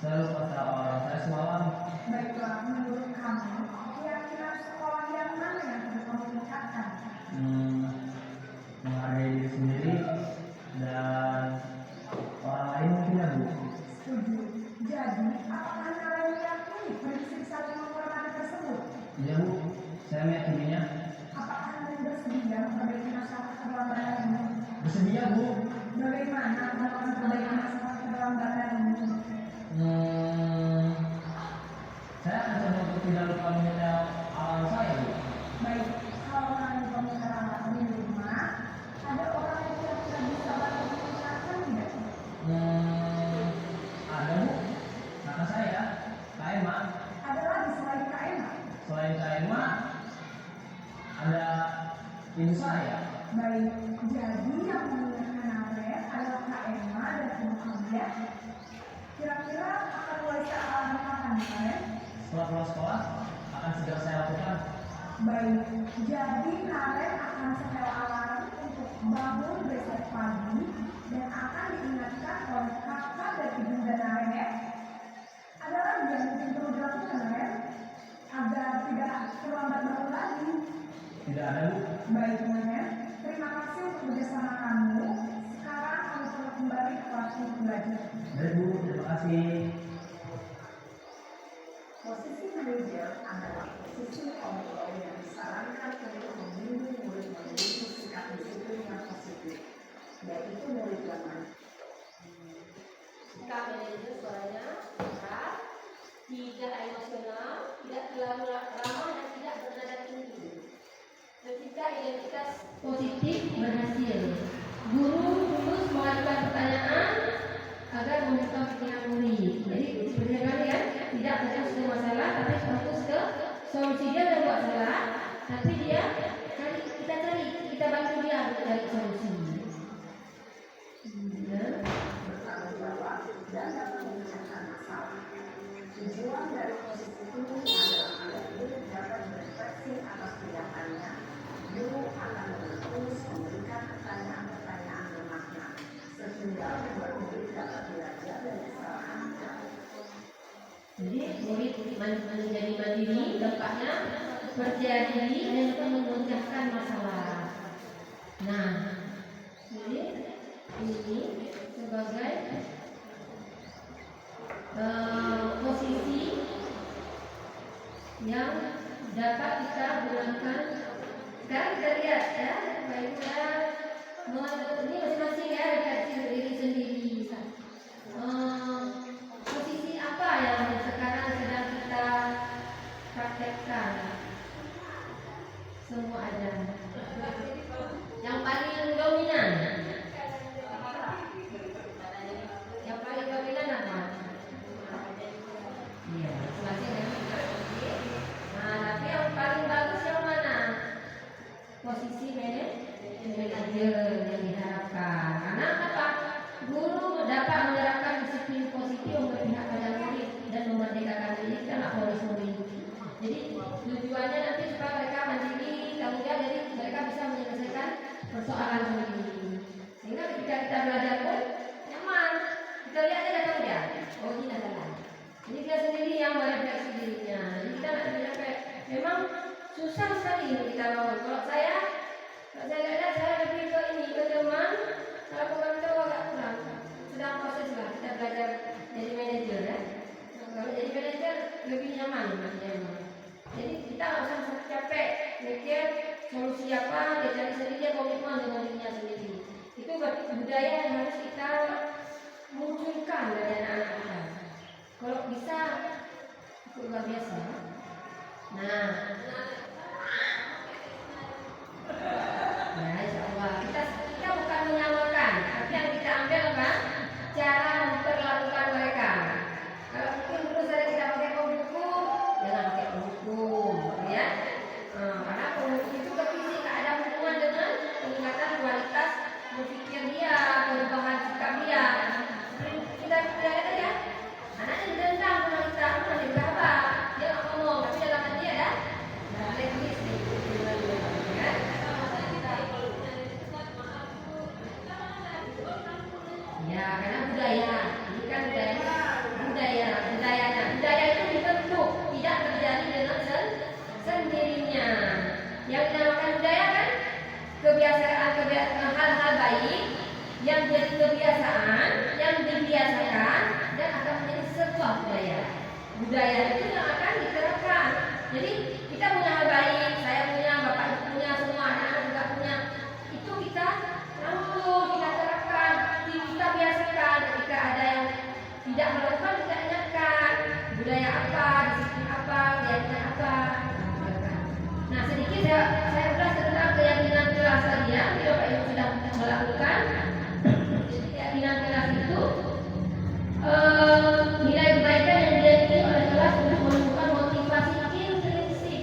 saya lupa alarm saya semalam. Baiklah, menurut kamu, kira-kira sekolah yang mana yang perlu kamu tingkatkan? Menghargai diri sendiri dan orang lain mungkin ya Bu. Setuju. Jadi, apakah Naya meyakini prinsip saling menghormati tersebut? Iya Bu, saya meyakininya. Apakah Naya bersedia memperbaiki masalah keterlambatan ini? Bersedia Bu. Bagaimana melakukan perbaikan masalah keterlambatan ini? Saya akan coba untuk tidak lupa menyetel alarm saya Bu. Baik, kalau Naya memutar alat di rumah, ada orang yang kira-kira bisa bantu mengingatkan tidak? Ada Bu, kakak saya, Kak Emma. Ada lagi selain Kak Emma? Selain Kak Emma, ada ibu saya. Baik, jadi yang mengingatkan Naya adalah Kak Emma dan Ibu Kamia. Kira-kira akan mulai alarm kapan, Naya? Setelah pulang sekolah, akan segera saya lakukan. Baik, jadi Karen akan setel alarm untuk bangun besok pagi dan akan diingatkan oleh kakak dan ibunda Naren ya. Ada lagi yang mungkin perlu dilakukan Naren agar tidak terlambat bangun lagi. Tidak ada Bu. Baik Naren, terima kasih kerjasama kamu. Sekarang kamu selamat kembali ke kelas untuk belajar. Baik Bu, terima kasih. Posisi manajer adalah posisi kontrol yang disarankan untuk membimbing murid memiliki sikap disiplin yang positif, yaitu murid yang mandiri. Sikap manajer suaranya keras, tidak emosional, tidak terlalu ramah dan tidak bernada tinggi. Ketika identitas positif berhasil, guru terus mengajukan pertanyaan agar membuka pikiran murid. Jadi seperti kali ya, tidak fokus ke masalah, tapi fokus ke solusi. Dia ada buat salah, tapi dia kita bantu dia untuk cari solusi. Bertanggung jawab dan dapat menyelesaikan masalah. Tujuan dari posisi ini adalah agar murid dapat berefleksi atas tindakannya. Guru akan terus memberikan pertanyaan-pertanyaan bermakna sehingga membuat murid dapat belajar dari kesalahannya. Jadi murid menjadi mandiri, dampaknya percaya diri dan juga memecahkan masalah. Nah, jadi ini sebagai posisi yang dapat kita gunakan. Sekarang kita lihat ya, baiknya ini masing-masing ya refleksi diri sendiri. Posisi apa yang sekarang sedang kita praktekkan? Semua ada. Yang paling dominan. Yang paling dominan apa? Iya, masing-masing ya. Nah, tapi yang paling bagus yang mana? Posisi manajer yang diharapkan. Karena apa? Guru dapat menerapkan disiplin positif untuk pihak pada murid dan memerdekakan diri dan polis murid. Jadi tujuannya nanti supaya mereka mandiri, tanggung jawab, jadi mereka bisa menyelesaikan persoalan sendiri. Sehingga ketika kita belajar pun nyaman. Kita lihat dia datang dia. Oh ini adalah. Jadi dia sendiri yang merefleksi dirinya. Jadi kita nggak sampai. Memang susah sekali kita bangun. Kalau saya lihat saya lebih ke ini ke teman. Kalau program itu agak kurang. Sedang proses lah kita belajar jadi manajer ya. Kalau jadi manajer lebih nyaman. Jadi kita nggak usah capek mikir solusi apa, dia cari sendiri, dia komitmen dengan dirinya sendiri. Itu budaya yang harus kita munculkan dari anak-anak kita. Kalau bisa itu luar biasa. Nah, insya Allah kita bukan menyamakan, tapi yang kita ambil apa? Cara memperlakukan mereka. Kalau mungkin dulu saya tidak pakai penghukum, jangan pakai penghukum, ya. Karena penghukum itu berfisik ada hubungan dengan peningkatan kualitas berpikir dia, perubahan sikap dia. Kita lihat aja, anaknya dendam sama kita, dia berapa? Dia nggak ngomong, tapi dalam hati ada teknis. Ya, karena budaya, ini kan budaya itu dibentuk, tidak terjadi dengan sendirinya. Yang dinamakan budaya kan kebiasaan hal-hal baik yang jadi kebiasaan, yang dibiasakan dan akan menjadi sebuah budaya. Budaya itu yang akan diterapkan. Jadi kita punya hal baik, saya punya, bapak ibu punya, semua anak-anak juga punya. Itu kita rangkul, kita terapkan, kita biasakan. Ketika ada yang tidak melakukan, kita ingatkan budaya apa, disiplin apa, keyakinan apa. Nah, sedikit saya ulas tentang keyakinan kelas tadi ya, Bapak Ibu sudah melakukan. Jadi keyakinan kelas itu nilai kebaikan yang diyakini oleh kelas untuk menentukan motivasi intrinsik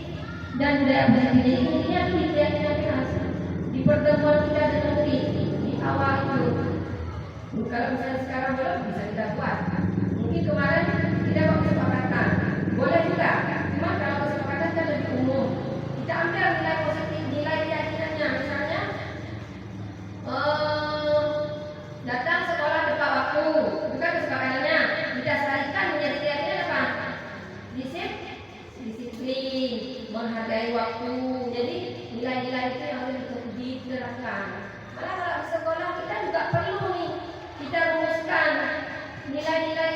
dan budaya positif. Jadi intinya itu di keyakinan kelas. Di pertemuan kita dengan murid di awal itu. Kalau misalnya sekarang belum bisa kita buat. Mungkin kemarin kita mau kesepakatan, boleh juga. Cuma kalau kesepakatan kan lebih umum. Kita ambil nilai positif, nilai keyakinannya. Misalnya datang sekolah tepat waktu, itu kan kesepakatannya. Kita selarikan menjadi keyakinan apa? Disiplin, menghargai waktu. Jadi nilai-nilai itu yang harus diterapkan. Malah kalau di sekolah kita juga perlu nih kita rumuskan nilai-nilai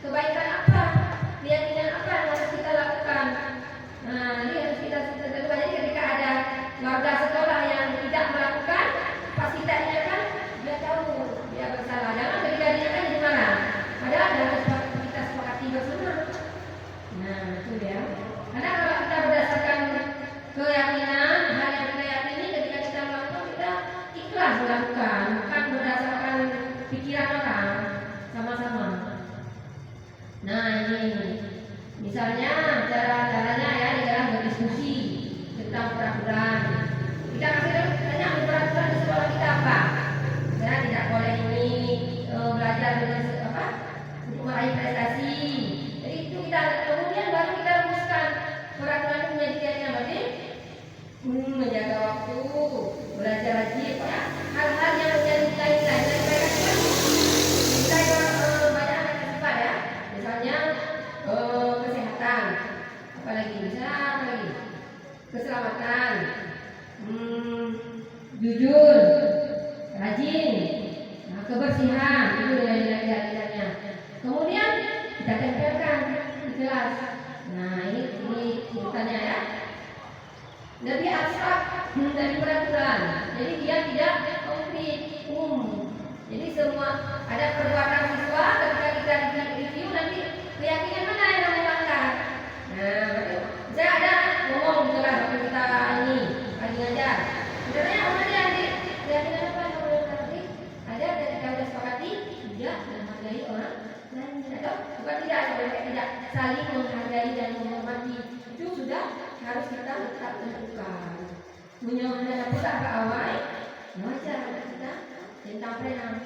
kebaikan apa, keyakinan apa yang harus kita lakukan. Nah, ini harus kita tentukan. Jadi ketika ada warga sekolah yang tidak melakukan, pas kita ingatkan, dia tahu dia bersalah. Jangan ketika dia kan jadi marah. Padahal harus kita sepakati bersama. Nah, itu dia. Karena kalau kita berdasarkan keyakinan, hal yang kita yakini, ketika kita melakukan, kita ikhlas melakukan, bukan berdasarkan pikiran orang. Sama-sama. Nah, ini misalnya caranya ya di dalam berdiskusi tentang peraturan. Kita kasih tanya peraturan di sekolah kita apa? Misalnya tidak boleh ini belajar dengan apa? Untuk meraih prestasi. Jadi itu kita kemudian baru kita rumuskan peraturan itu menjadi keyakinan berarti menjaga waktu, belajar rajin, ya. Hal-hal yang menjadi nilai-nilai dan mereka kita banyak anak sifat ya. Misalnya kesehatan, apalagi keselamatan, jujur, rajin, kebersihan, itu nilai-nilai keyakinannya. Kemudian kita tempelkan di kelas. Nah, ini urutannya ya. Lebih abstrak dari peraturan. Jadi dia tidak konkret, umum. Jadi semua ada perbuatan siswa ketika kita review nanti keyakinan mana yang melanggar. Nah, saya ada ngomong di kelas waktu kita ini lagi ngajar. Sebenarnya mana yang di keyakinan apa yang melanggar tadi? Ada dari kita sudah sepakati tidak menghargai orang lain atau bukan tidak saling menghargai dan menghormati. Itu sudah harus kita tetap tentukan. Menyamakan pula ke awal, wajar kita tentang preman.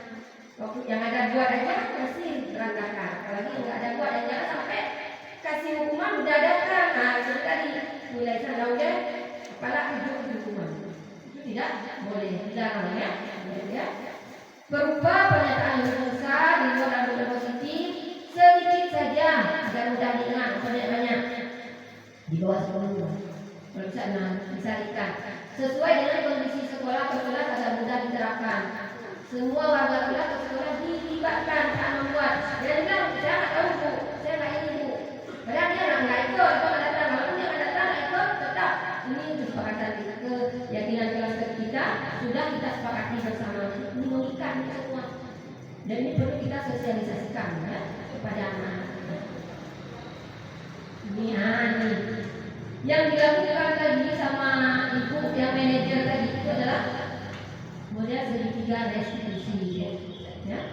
Waktu yang ada buat aja masih berantakan. Apalagi yang nggak ada buat, yang jangan sampai kasih hukuman dadakan. Nah, itu tadi nilai sandaunnya kepala hukuman. Itu tidak boleh, dilarang ya. Berupa pernyataan yang besar di luar dan positif sedikit saja agar mudah diingat, banyak-banyak di bawah 10. Kalau bisa dikatakan sesuai dengan kondisi sekolah ke kelas agar mudah diterapkan. Semua warga kelas ke sekolah dilibatkan saat membuat. Dan bilang, saya nggak tahu bu, saya nggak ini bu. Padahal dia nggak ikut atau nggak datang. Walaupun dia nggak datang, nggak ikut, tetap ini kesepakatan keyakinan kelas kita sudah kita sepakati bersama. Ini mengikat semua. Dan ini perlu kita sosialisasikan ya kepada anak. Ini. Yang dilakukan tadi sama ibu yang manajer tadi itu adalah model segitiga restitusi ya.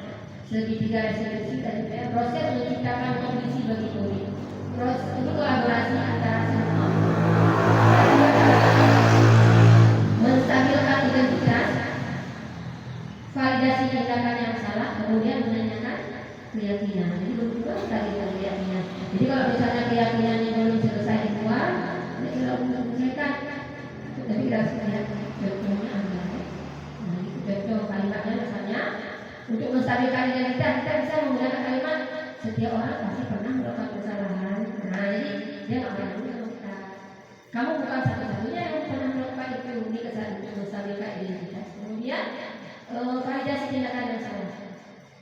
Segitiga restitusi tadi ya, proses menciptakan kondisi bagi murid. Proses ini kolaborasi antara semua. Menstabilkan identitas, validasi tindakan yang salah, kemudian menanyakan keyakinan. Jadi berdua sekali keyakinan. Jadi kalau misalnya keyakinannya belum selesai dibuat, kalau menyelesaikan, tapi kita harus lihat contohnya ada. Nah, itu contoh kalimatnya misalnya untuk menstabilkan identitas kita bisa menggunakan kalimat setiap orang pasti pernah melakukan kesalahan. Nah, jadi dia nggak pernah sama kita. Kamu bukan satu-satunya yang pernah melakukan itu di kesalahan untuk menstabilkan identitas. Kemudian validasi tindakan yang salah.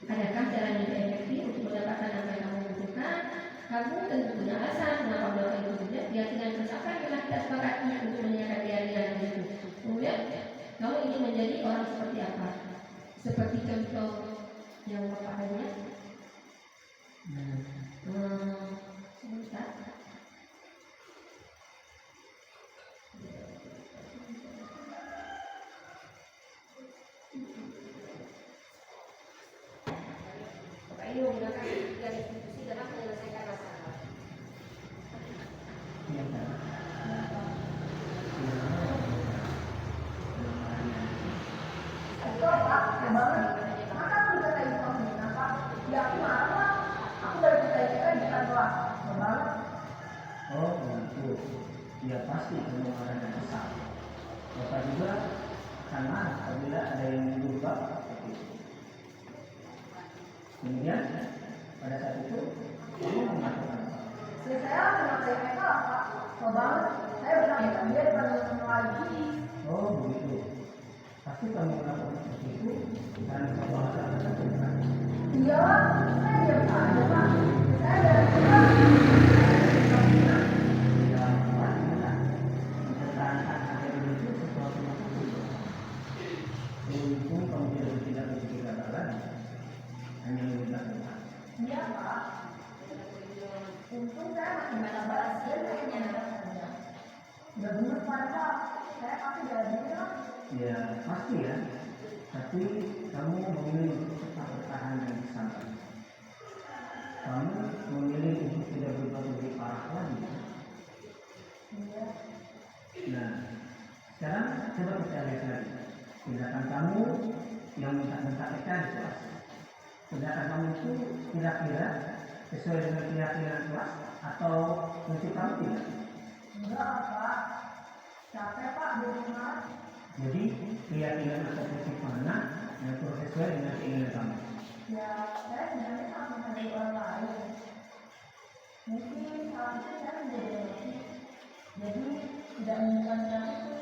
Adakah cara yang lebih efektif untuk mendapatkan apa yang kamu butuhkan? Kamu tentu punya alasan mengapa melakukan itu. Keyakinan bersama telah kita sepakati untuk menanyakan keyakinan itu. Kemudian kamu ingin menjadi orang seperti apa? Seperti contoh yang bapak tanya. Sebentar. Bapak ini menggunakan tiga institusi dalam menyelesaikan masalah. Ya pasti pengeluaran yang besar. Bapak juga akan marah apabila ada yang berubah seperti itu. Kemudian pada saat itu kamu mengatakan apa? Saya mengakai mereka apa? Banget. Saya bilang dia bukan lagi. Oh begitu. Pasti kamu melakukan seperti itu karena kamu ada cinta. Iya, saya diam saja Pak. Saya dari Tuhan. Tidak kuat, mempertahankan hati itu sesuatu yang positif. Untung kamu tidak berpikir apa lagi, hanya meminta Tuhan. Iya Pak. Untung saya masih balas-balas kayaknya. Udah bener Pak. Saya pasti jalan bilang. Ya pasti ya, tapi kamu memilih untuk tetap bertahan dan bersabar. Kamu memilih untuk tidak berbuat lebih parah lagi. Iya. Nah, sekarang coba kita lihat lagi. Tindakan kamu yang minta-minta ikan di kelas. Tindakan kamu itu kira-kira sesuai dengan keyakinan kelas atau prinsip kamu tidak? Enggak Pak. Capek Pak di rumah. Jadi keyakinan atau prinsip mana yang terus sesuai dengan keinginan kamu? Ya, saya sebenarnya sangat menghargai orang lain. Mungkin saat itu saya menjadi emosi. Jadi tidak menemukan cara itu.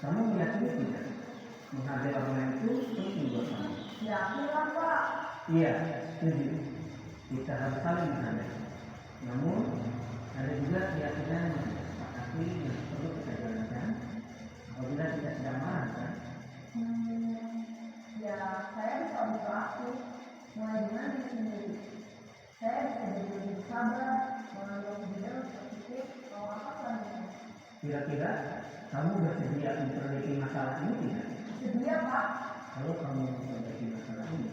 Kamu meyakini tidak? Menghargai orang lain itu penting buat kamu. Yakin lah Pak. Iya, setuju. Kita harus saling menghargai. Namun ada juga keyakinan yang kita sepakati yang perlu kita jalankan. Apabila kita sedang marah, kan? Ya, saya bisa berlaku mulai dengan diri sendiri. Saya bisa jadi lebih sabar, mengambil kebijakan positif, kalau apa selanjutnya. Kira-kira kamu bersedia memperbaiki masalah ini tidak? Sedia Pak. Kalau kamu memperbaiki masalah ini,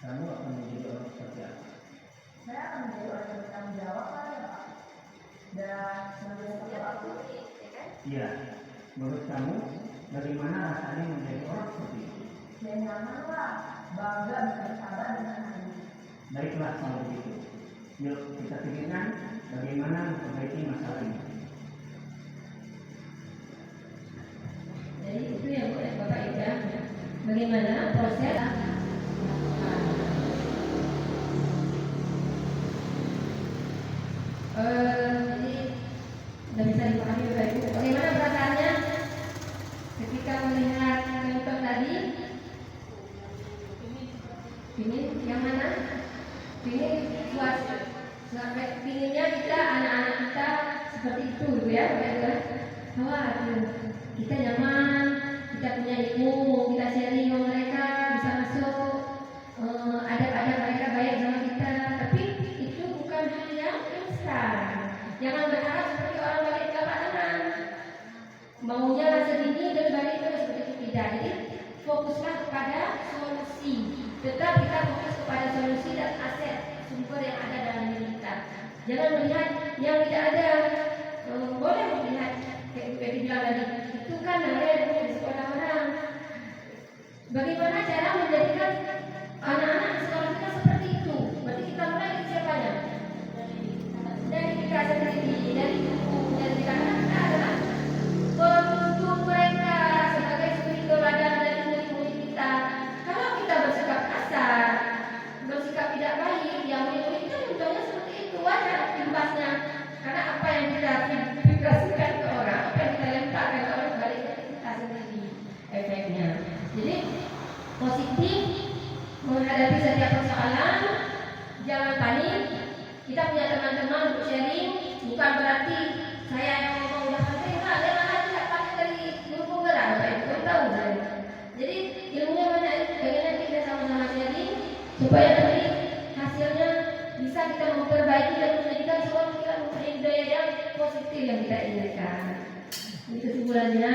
kamu akan menjadi orang seperti apa? Saya akan menjadi orang yang bertanggung jawab lah ya Pak. Dan sebagai satu aku, Iya. Menurut kamu, bagaimana rasanya menjadi orang seperti itu? ya nyaman lah, bangga bisa bersabar dengan hari. Baiklah kalau begitu. Yuk kita pikirkan bagaimana memperbaiki masalah ini. Jadi itu yang Bapak Ibu ya. Bagaimana proses jadi sudah bisa dipahami Bapak Ibu. Bagaimana perasaannya ketika melihat contoh tadi? Ini yang mana? Ini buat sampai pinginnya kita anak-anak kita seperti itu gitu ya, kita nyaman, kita punya ilmu, kita sharing sama mereka, bisa masuk, ada mereka baik sama kita, tapi itu bukan hal yang instan. Jangan berharap seperti orang balik telapak tangan, maunya segini dan balik terus seperti itu tidak. Jadi fokuslah kepada solusi. Tetap kita fokus kepada solusi dan aset sumber yang ada dalam diri kita. Jangan melihat yang tidak ada. Boleh melihat kayak dibilang tadi, itu kan ada di sekolah orang. Bagaimana cara menjadikan anak-anak di sekolah kita seperti itu? Berarti kita mulai dari siapanya? Dari kita sendiri, dari guru, dari kita. Karena kita adalah penuntut mereka sebagai suri teladan dari murid-murid kita. Kalau kita bersikap kasar, bersikap tidak baik, yang murid-murid kita contohnya seperti itu, wajar imbasnya. Karena apa yang kita aplikasikan ke orang, apa yang kita lemparkan ke orang, balik ke kita sendiri efeknya. Jadi positif menghadapi setiap persoalan, jangan panik. Kita punya teman-teman untuk sharing, bukan berarti saya yang ngomong udah pandai, dia malah tidak pakai dari guru penggerak, Bapak Ibu tahu saya. Jadi ilmunya banyak, bagaimana kita sama-sama sharing supaya nanti hasilnya bisa kita memperbaiki dan menjadikan seorang kita mempunyai budaya yang positif yang kita inginkan. Jadi kesimpulannya,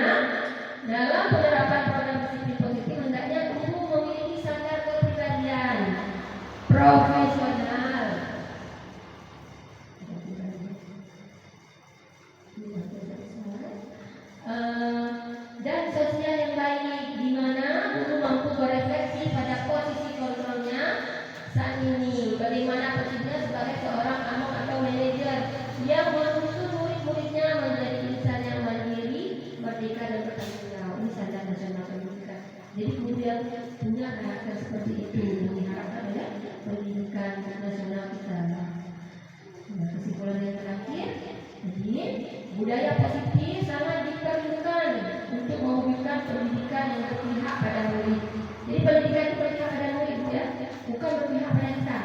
dalam penerapan program disiplin positif hendaknya guru memiliki standar kepribadian profesional dan sosial yang baik, di mana guru mampu berefleksi pada posisi kontrolnya saat ini. Bagaimana posisinya sebagai seorang among atau manajer yang menuntun murid-muridnya menjadi insan yang mandiri, merdeka dan bertanggung jawab. Ini standar nasional pendidikan. Jadi guru yang punya karakter seperti itu yang diharapkan oleh pendidikan nasional kita. Nah, kesimpulan yang terakhir, jadi budaya positif sangat diperlukan untuk mewujudkan pendidikan yang berpihak pada murid. Jadi pendidikan itu berpihak pada murid ya, bukan berpihak pada kita.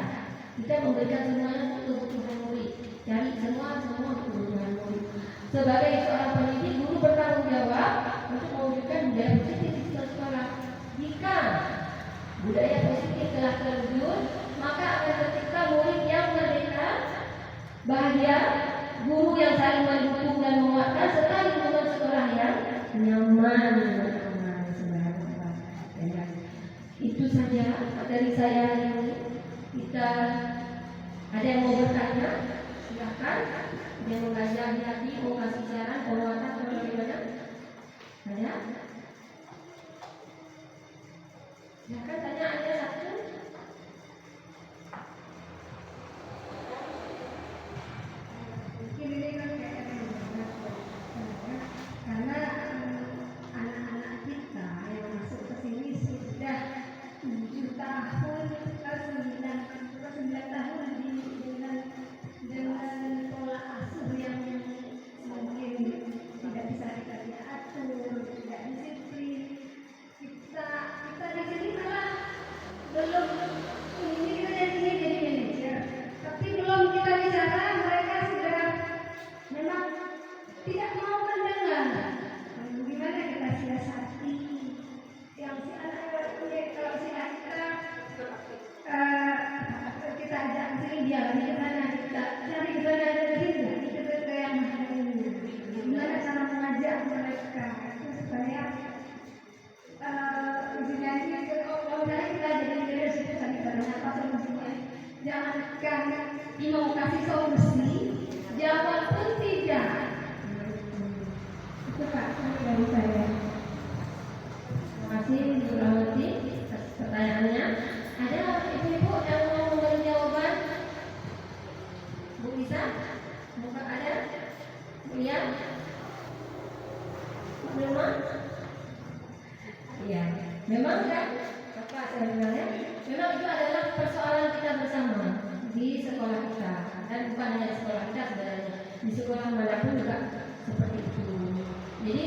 Kita memberikan semuanya untuk kebutuhan murid, cari semua untuk kebutuhan murid. Sebagai seorang pendidik, guru bertanggung jawab untuk mewujudkan budaya positif di sekolah. Jika budaya positif telah terwujud, maka akan tercipta murid yang merdeka, bahagia, guru yang saling mendukung dan menguatkan, serta lingkungan sekolah yang nyaman dan aman. Itu saja dari saya hari ini. Kita ada yang mau bertanya, silakan. Ada yang mau kasih hati, mau kasih saran, penguatan atau bagaimana? Ada? Silakan tanya, ada satu. Mungkin ini kan kayak karena anak-anak kita yang masuk ke sini sudah 7 tahun atau 9 tahun dengan pola asuh yang mungkin tidak bisa kita atur, tidak disiplin. Kita di sini malah belum ini kita jadi manajer, tapi belum kita bicara mereka sudah memang tidak mau mendengar. Gimana kita siasati yang si anak kalau si anak kita ajak sini dia lagi ke sana, kita cari ke sana dari sini, kita ke yang mana ini. Gimana cara mengajak mereka supaya kalau kita jadi leadership tadi pada apa solusinya? Jangankan mau kasih solusi, jawab pun tidak. Itu Pak dari saya. Terima kasih Ibu Rahmati atas pertanyaannya. Ada ibu-ibu yang mau memberi jawaban? Bu Lisa? Buka ada? Bu Lia? Bu Wilma? Iya, memang kan apa sebenarnya? Memang itu adalah persoalan kita bersama di sekolah kita, dan bukan hanya di sekolah kita sebenarnya, di sekolah manapun juga seperti itu. Jadi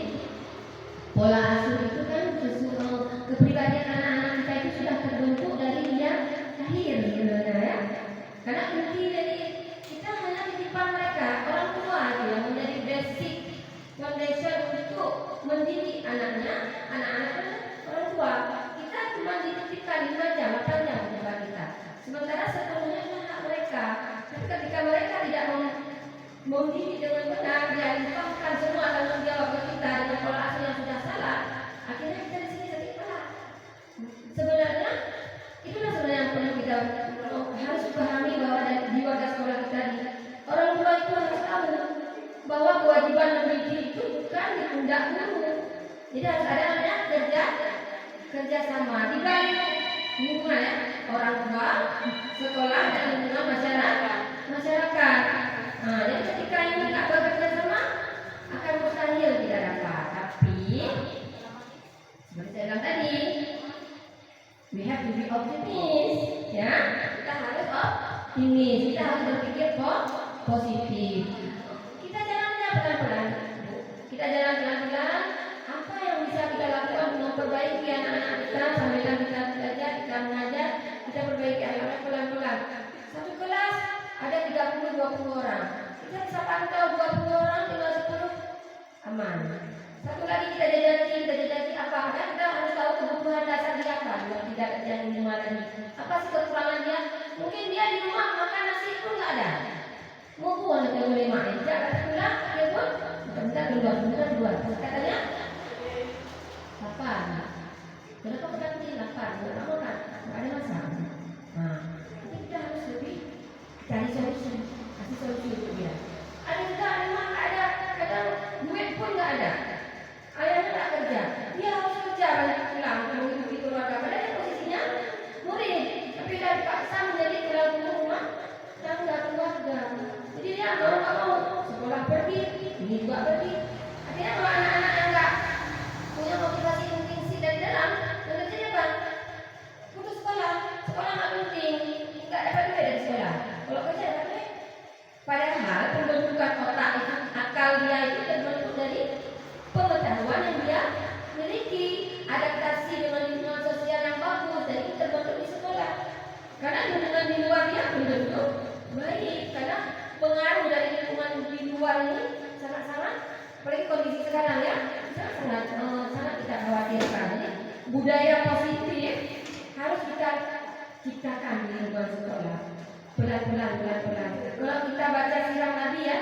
pola asuh itu kan kepribadian anak-anak kita itu sudah terbentuk dari dia lahir sebenarnya ya. Karena inti dari kita hanya titipan mereka, orang tua itu yang menjadi basic foundation untuk mendidik anak-anak orang tua. Kita cuma dititipkan 5 jam, 8 jam kepada kita. Sementara sepenuhnya itu hak mereka. Tapi ketika mereka tidak mendidik dengan benar, dia limpahkan semua tanggung jawab ke kita dengan pola asuh yang sudah salah. Akhirnya kita di sini sakit kepala. Sebenarnya itulah sebenarnya yang perlu kita harus pahami bahwa di warga sekolah kita orang tua itu harus tahu bahwa kewajiban mendidik itu bukan di pundak guru. Jadi harus ada namanya kerja sama di balik lingkungan ya, orang tua, sekolah dan lingkungan masyarakat. Nah, jadi ketika ini nggak bekerja sama akan mustahil tidak dapat. Tapi seperti saya bilang tadi, we have to be optimis, ya. Kita harus optimis, kita harus berpikir positif. Kita jalannya pelan-pelan. Kita jalan pelan-pelan. Apa yang bisa kita lakukan untuk memperbaiki anak-anak kita sambil kita belajar, kita mengajar, kita perbaiki anak-anak pelan-pelan. Satu kelas ada 30-20 orang. Kita bisa pantau 20 orang tinggal 10 aman. Satu lagi kita jajaki apa? Kan kita harus tahu kebutuhan dasar dia apa. Tidak yang di rumah tadi. Apa sih kekurangan dia? Mungkin dia di rumah makan nasi pun nggak ada. Mau buang ke rumah ini. Tidak ada pulang, dia pun bentar dua. Terus katanya lapar. Kenapa kita pilih lapar? Nggak makan, nggak ada masalah. Nah, kita harus lebih cari solusi, kasih solusi untuk dia. Ada juga memang nggak ada, kadang duit pun nggak ada. Ayahnya nggak kerja, dia harus kerja balik pulang menghidupi keluarga. Padahal posisinya murid, tapi dia dipaksa menjadi tulang punggung rumah tangga keluarga. Jadi dia nggak mau sekolah pergi, ini juga pergi. Akhirnya kalau anak-anak yang nggak punya motivasi intrinsik dari dalam, kerjanya apa? kondisi sekarang ya, sangat kita khawatirkan. Jadi budaya positif harus kita ciptakan di lingkungan sekolah. Pelan-pelan. Kalau kita baca sirah Nabi ya,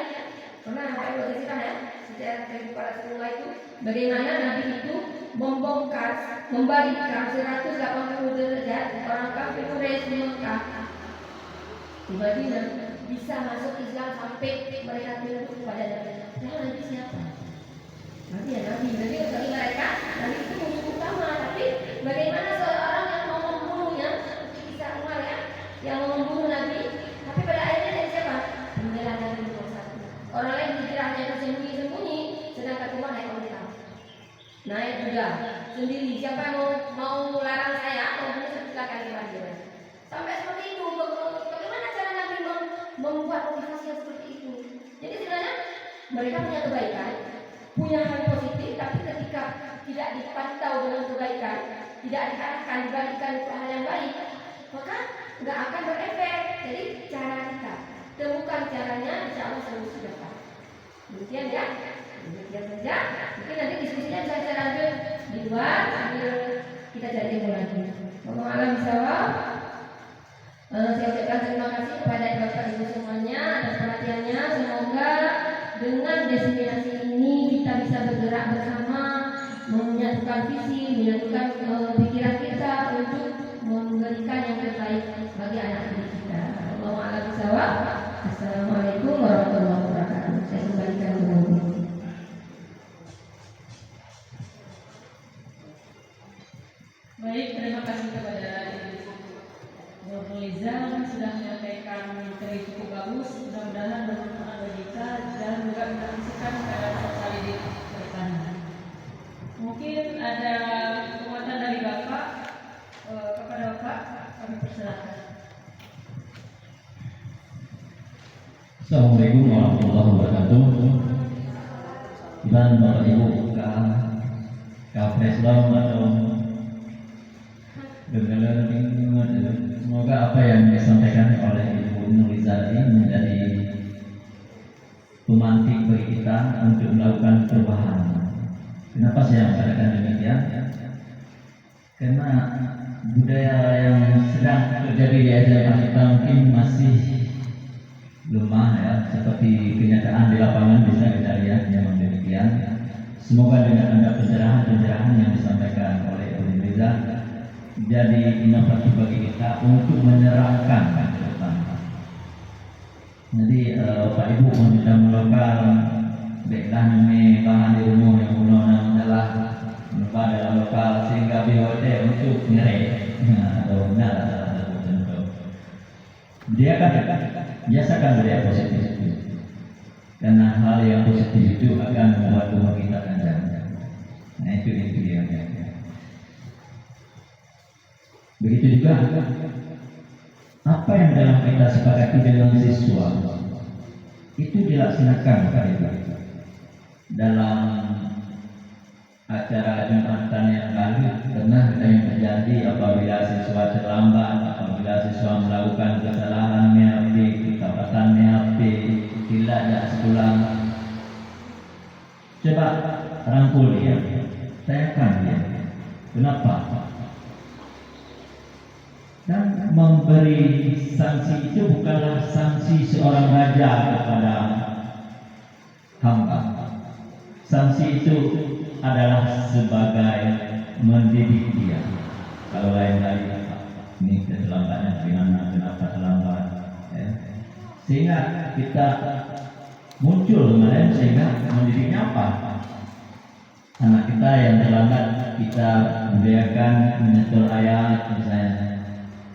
pernah baca sirah ya, sejarah dari para semua itu, bagaimana Nabi itu membalikkan 180 derajat orang kafir Quraisy di Mekah. Di Madinah bisa masuk Islam sampai mereka tunduk kepada Nabi. Nabi siapa? Nabi ya Nabi. Jadi bagi mereka Nabi itu musuh utama. Tapi bagaimana seorang yang mau membunuhnya, seperti Isa Umar ya, yang mau membunuh Nabi, tapi pada akhirnya dari siapa? Pembela Nabi nomor satu. Orang lain hijrahnya itu sembunyi, sedangkan Umar naik onta. Naik juga sendiri. Siapa yang mau larang saya? Mau bunuh silakan dia. Sampai seperti itu. Bagaimana cara Nabi membuat motivasi yang seperti itu? Jadi sebenarnya mereka punya kebaikan, punya hal positif, tapi ketika tidak dipantau dengan kebaikan, tidak diarahkan, dibalikan ke hal yang baik, maka nggak akan berefek. Jadi cara kita temukan caranya, insya Allah solusi dapat. Demikian ya, demikian saja. Mungkin nanti diskusinya bisa kita lanjut di luar sambil kita cari ilmu lagi. Wallahu a'lam bishawab. Saya ucapkan terima kasih kepada Bapak Ibu semuanya atas perhatiannya. Semoga dengan destinasi ini kita bisa bergerak bersama, menyatukan visi, menyatukan pikiran kita untuk memberikan yang terbaik bagi anak didik kita. Wallahu a'lam bishawab. Assalamualaikum warahmatullahi wabarakatuh. Saya kembalikan ke Bapak. Baik, terima kasih kepada Ibu Nurliza yang sudah menyampaikan materi cukup bagus. Mudah-mudahan bermanfaat bagi kita dan juga menyaksikan keadaan sosial di depan. Mungkin ada penguatan dari Bapak kepada Bapak, kami persilakan. Assalamualaikum warahmatullahi wabarakatuh. Dan Bapak Ibu Preslam atau semoga apa yang disampaikan oleh Ibu Nurliza ini menjadi pemantik bagi kita untuk melakukan perubahan. Kenapa saya mengatakan demikian? Karena budaya yang sedang terjadi di Asia kita mungkin masih lemah ya, seperti kenyataan di lapangan bisa kita lihat memang demikian. Semoga dengan ada pencerahan-pencerahan yang disampaikan oleh Ibu Nurliza jadi inovatif bagi kita untuk menerangkan ke depan. Jadi Pak Ibu kita melakukan baiklah ini bahan ilmu yang mula adalah menumpah dalam lokal sehingga BOD untuk ngerai atau benar atau contoh. Dia kan biasakan budaya positif itu, karena hal yang positif itu akan membuat rumah kita panjang. Nah itu dia. Begitu juga apa yang dalam kita sepakati dengan siswa itu dilaksanakan dalam acara Jumatan yang lalu. Pernah ada yang terjadi apabila siswa terlambat, apabila siswa melakukan kesalahan MHP, ketepatan MHP, tidak sekolah. Coba rangkul dia, tanyakan dia, kenapa? Dan memberi sanksi itu bukanlah sanksi seorang raja kepada hamba. Sanksi itu adalah sebagai mendidik dia. Kalau lain-lain ini keterlambatan bagaimana, kenapa terlambat ya. Sehingga kita muncul kemarin sehingga mendidiknya apa? Anak kita yang terlambat kita membiarkan menyetel ayat misalnya.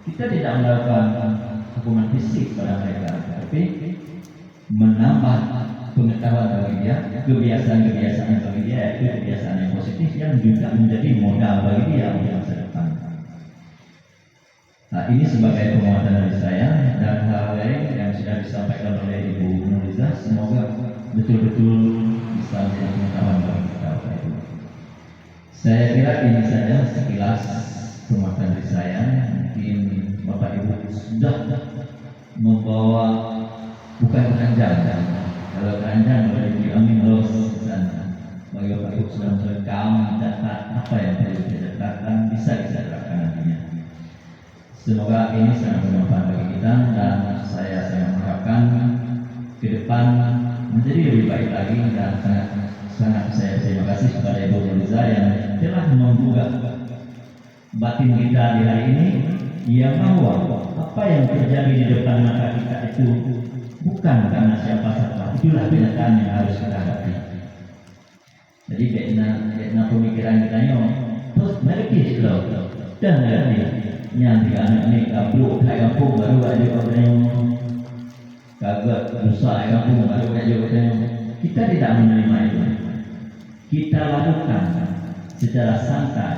Kita tidak melakukan hukuman fisik pada mereka, tapi menambah pengetahuan bagi dia, kebiasaan bagi dia, itu kebiasaan yang positif yang juga menjadi modal bagi dia untuk masa depan. Nah, ini sebagai penguatan dari saya dan hal lain yang sudah disampaikan oleh Ibu Nurliza, semoga betul-betul bisa menjadi pengetahuan bagi kita. Saya kira ini saja sekilas penguatan dari saya. Mungkin Bapak Ibu sudah membawa bukan keranjang. Kalau keranjang boleh diambil los di sana. Semoga ini sangat bermanfaat bagi kita dan saya sangat mengharapkan ke depan menjadi lebih baik lagi dan sangat saya terima kasih kepada Ibu Nurza yang telah membuka batin kita di hari ini yang bahwa apa yang terjadi di depan mata kita itu bukan karena siapa-siapa, itulah kenyataan yang harus kita hadapi. Jadi bagaimana pemikiran kita ini terus merikis loh dan yang di anak ini kabur kayak aku baru aja katanya kagak rusak kamu baru aja katanya. Kita tidak menerima itu. Kita lakukan secara santai,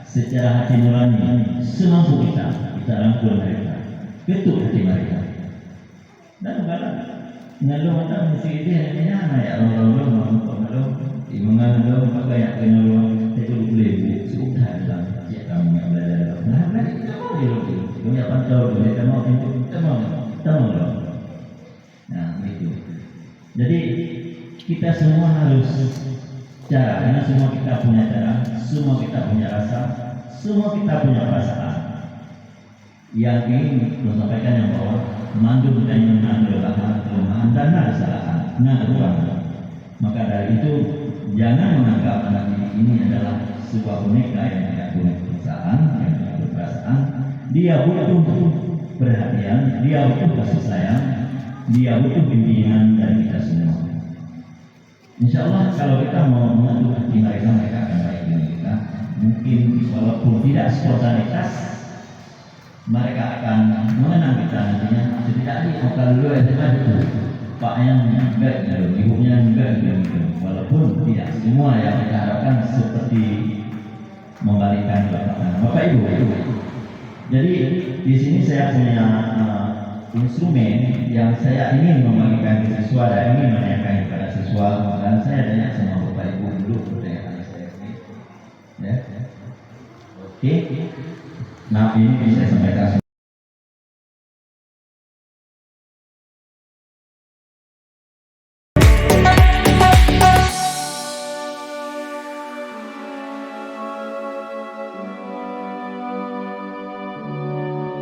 secara hati nurani, semampu kita rangkul mereka, ketuk hati mereka. Dan kalau ngalu mata mesti dia hanya anak ya orang-orang mau mengalu pakai yang kenal itu boleh sudah dalam setiap kami yang belajar. Nah, kita mau di dunia pantau, kita mau loh. Nah, itu. Jadi kita semua harus cara, karena semua kita punya cara, semua kita punya rasa, semua kita punya perasaan. Yang ingin menyampaikan yang bahwa mandul dan kelemahan dan kesalahan, ruang. Maka dari itu jangan menganggap anak ini adalah sebuah boneka yang tidak punya perasaan, yang tidak berperasaan. Dia butuh perhatian, dia butuh kasih sayang, dia butuh bimbingan dari kita semua. Insya Allah kalau kita mau mengatur hati mereka akan baik dengan kita. Mungkin walaupun tidak spontanitas, mereka akan mengenang kita nantinya. Setidaknya kalau dulu SMA itu Pak yang enggak gitu, ibunya enggak gitu. Walaupun tidak semua yang kita harapkan seperti membalikkan Bapak Ibu. Jadi di sini saya punya instrumen yang saya ingin membagikan ke siswa dan ingin menanyakan kepada siswa, dan saya tanya sama Bapak Ibu dulu pertanyaan saya ini. Ya. Oke. Nah, ini bisa saya sampaikan.